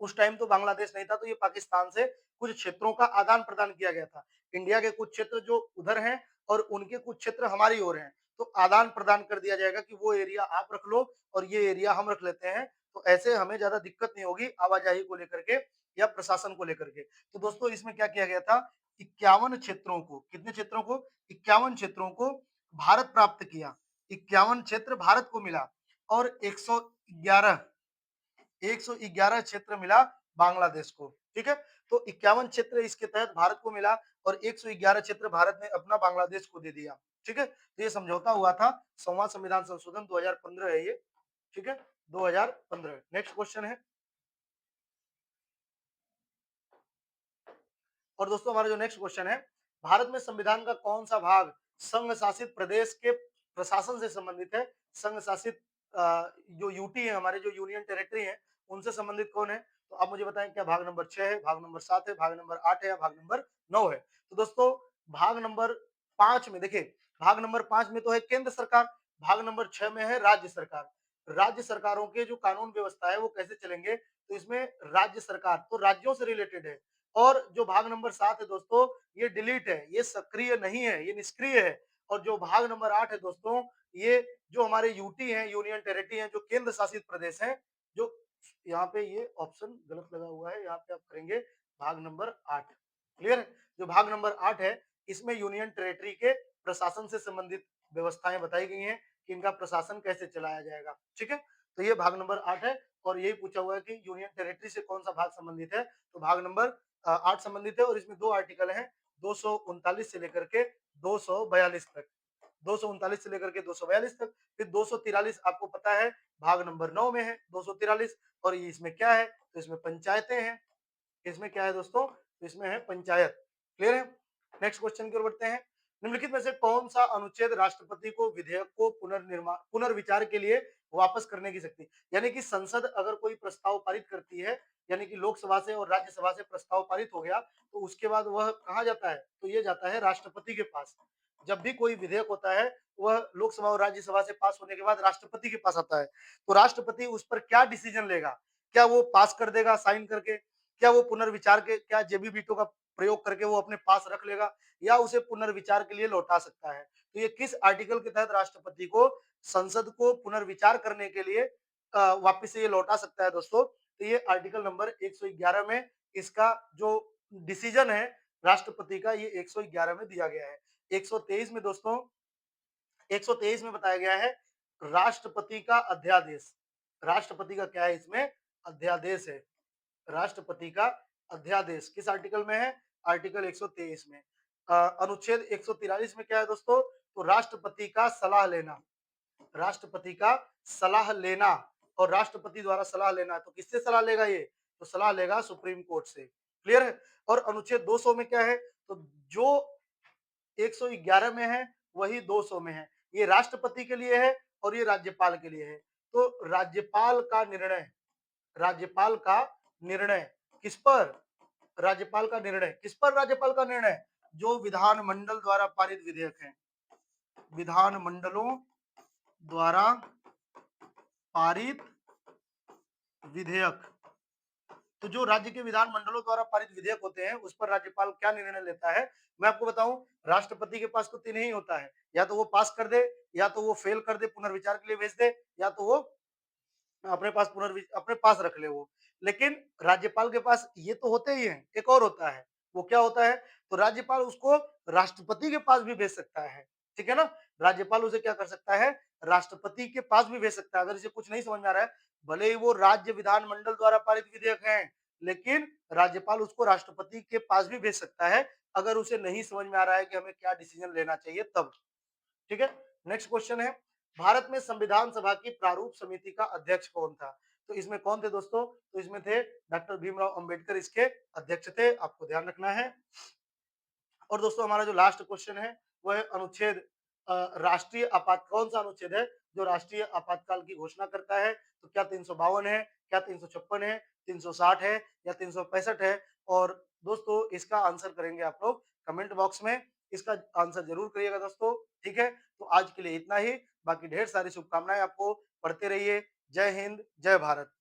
उस टाइम तो बांग्लादेश नहीं था, तो ये पाकिस्तान से कुछ क्षेत्रों का आदान प्रदान किया गया था। इंडिया के कुछ क्षेत्र जो उधर हैं और उनके कुछ क्षेत्र हमारी ओर हैं, तो आदान प्रदान कर दिया जाएगा कि वो एरिया आप रख लो और ये एरिया हम रख लेते हैं। तो ऐसे हमें ज़्यादा दिक्कत नहीं होगी आवाजाही को लेकर के या प्रशासन को लेकर के। तो दोस्तों इसमें क्या किया गया था, 51 क्षेत्रों को, कितने क्षेत्रों को? 51 क्षेत्रों को भारत प्राप्त किया। 51 क्षेत्र भारत को मिला और 111 क्षेत्र मिला बांग्लादेश को। ठीक है? तो 51 क्षेत्र इसके तहत भारत को मिला और 111 क्षेत्र भारत ने अपना बांग्लादेश को दे दिया। ठीक है? तो ये समझौता हुआ था, 100वां संविधान संशोधन 2015 है ये। ठीक है? 2015। नेक्स्ट क्वेश्चन है। और दोस्तों हमारा जो नेक्स्ट क्वेश्चन है, भारत में संविधान का कौन सा भाग संघ शासित प्रदेश के प्रशासन से संबंधित है? संघ शासित जो यूटी है, हमारे जो यूनियन टेरिटरी है, उनसे संबंधित कौन है? तो आप मुझे बताएं, क्या भाग नंबर 6 है, भाग नंबर 7 है, भाग नंबर 8 है या भाग नंबर 9 है? तो दोस्तों भाग नंबर 5 में देखिए, भाग नंबर 5 में तो है केंद्र सरकार, भाग नंबर 6 में है राज्य सरकार। राज्य सरकारों के जो कानून व्यवस्था है वो कैसे चलेंगे? तो इसमें राज्य सरकार तो राज्यों से रिलेटेड है। और जो भाग नंबर 7 है दोस्तों, ये डिलीट है, ये सक्रिय नहीं है, ये निष्क्रिय है। और जो भाग नंबर 8 है दोस्तों, ये जो हमारे यूटी हैं, यूनियन टेरिटरी हैं, जो केंद्र शासित प्रदेश हैं, जो यहाँ पे ये ऑप्शन गलत लगा हुआ है, यहाँ पे आप करेंगे भाग नंबर 8। क्लियर है? जो भाग नंबर 8 है, इसमें यूनियन टेरिटरी के प्रशासन से संबंधित व्यवस्थाएं बताई गई हैं कि इनका प्रशासन कैसे चलाया जाएगा। ठीक है? तो ये भाग नंबर 8 है और यही पूछा हुआ है कि यूनियन टेरिटरी से कौन सा भाग संबंधित है? तो भाग नंबर 8 संबंधित है और इसमें 2 आर्टिकल हैं, 239 से लेकर के 242 तक। 239 से लेकर के 242 तक। फिर 243 आपको पता है भाग नंबर 9 में है 243। और ये इसमें क्या है? तो इसमें पंचायतें हैं। इसमें क्या है दोस्तों? तो इसमें है पंचायत। क्लियर है? नेक्स्ट क्वेश्चन की ओर बढ़ते हैं। निम्नलिखित में से कौन सा अनुच्छेद राष्ट्रपति को विधेयक को पुनर्विचार के लिए वापस करने की शक्ति, यानी कि संसद अगर कोई प्रस्ताव पारित करती है, यानी कि लोकसभा से और राज्यसभा से प्रस्ताव पारित हो गया, तो उसके बाद वह कहाँ जाता है? तो ये जाता है राष्ट्रपति के पास। जब भी कोई विधेयक होता है, वह लोकसभा और राज्यसभा से पास होने के बाद राष्ट्रपति के पास आता है। तो राष्ट्रपति उस पर क्या डिसीजन लेगा? क्या वो पास कर देगा साइन करके? क्या वो पुनर्विचार के, क्या जेबी वीटो का प्रयोग करके वो अपने पास रख लेगा या उसे पुनर्विचार के लिए लौटा सकता है? तो ये किस आर्टिकल के तहत राष्ट्रपति को संसद को पुनर्विचार करने के लिए वापस से ये लौटा सकता है दोस्तों? तो ये आर्टिकल नंबर 111 में इसका जो डिसीजन है राष्ट्रपति का, ये 111 में दिया गया है। 123 में दोस्तों, 123 में बताया गया है राष्ट्रपति का अध्यादेश। राष्ट्रपति का क्या है इसमें? अध्यादेश है। राष्ट्रपति का अध्यादेश किस आर्टिकल में है? आर्टिकल 123 में। अनुच्छेद 143 में क्या है दोस्तों? तो राष्ट्रपति का सलाह लेना। राष्ट्रपति का सलाह लेना और राष्ट्रपति द्वारा सलाह लेना, तो किससे सलाह लेगा ये? तो सलाह लेगा सुप्रीम कोर्ट से। क्लियर है? और अनुच्छेद 200 में क्या है? तो जो 111 में है वही 200 में है। ये राष्ट्रपति के लिए है और ये राज्यपाल के लिए है। तो राज्यपाल का निर्णय किस पर? राज्यपाल का निर्णय किस पर? राज्यपाल का निर्णय जो विधानमंडल द्वारा पारित विधेयक हैं, विधानमंडलों द्वारा पारित विधेयक। तो जो राज्य के विधानमंडलों द्वारा पारित विधेयक होते हैं उस पर राज्यपाल क्या निर्णय लेता है? मैं आपको बताऊं, राष्ट्रपति के पास तो 3 ही होता है, या तो वो पास कर दे, या तो वो फेल कर दे, पुनर्विचार के लिए भेज दे, या तो वो अपने पास रख ले वो। लेकिन राज्यपाल के पास ये तो होते ही हैं, एक और होता है। वो क्या होता है? तो राज्यपाल उसको राष्ट्रपति के पास भी भेज सकता है। ठीक है ना? राज्यपाल उसे क्या कर सकता है? राष्ट्रपति के पास भी भेज सकता है। अगर इसे कुछ नहीं समझ में आ रहा है, भले ही वो राज्य विधानमंडल द्वारा पारित विधेयक है, लेकिन राज्यपाल उसको राष्ट्रपति के पास भी भेज सकता है, अगर उसे नहीं समझ में आ रहा है कि हमें क्या डिसीजन लेना चाहिए तब। ठीक है? नेक्स्ट क्वेश्चन है, भारत में संविधान सभा की प्रारूप समिति का अध्यक्ष कौन था? तो इसमें कौन थे दोस्तों? तो इसमें थे डॉक्टर भीमराव अंबेडकर, इसके अध्यक्ष थे, आपको ध्यान रखना है। और दोस्तों हमारा जो लास्ट क्वेश्चन है वो है अनुच्छेद राष्ट्रीय आपात कौन सा अनुच्छेद है जो राष्ट्रीय आपातकाल की घोषणा करता है? तो क्या 352 है, क्या 356 है, 360 है या 365 है? और दोस्तों इसका आंसर करेंगे आप लोग कमेंट बॉक्स में, इसका आंसर जरूर करिएगा दोस्तों। ठीक है? तो आज के लिए इतना ही, बाकी ढेर सारी शुभकामनाएं आपको, पढ़ते रहिए। जय हिंद, जय भारत।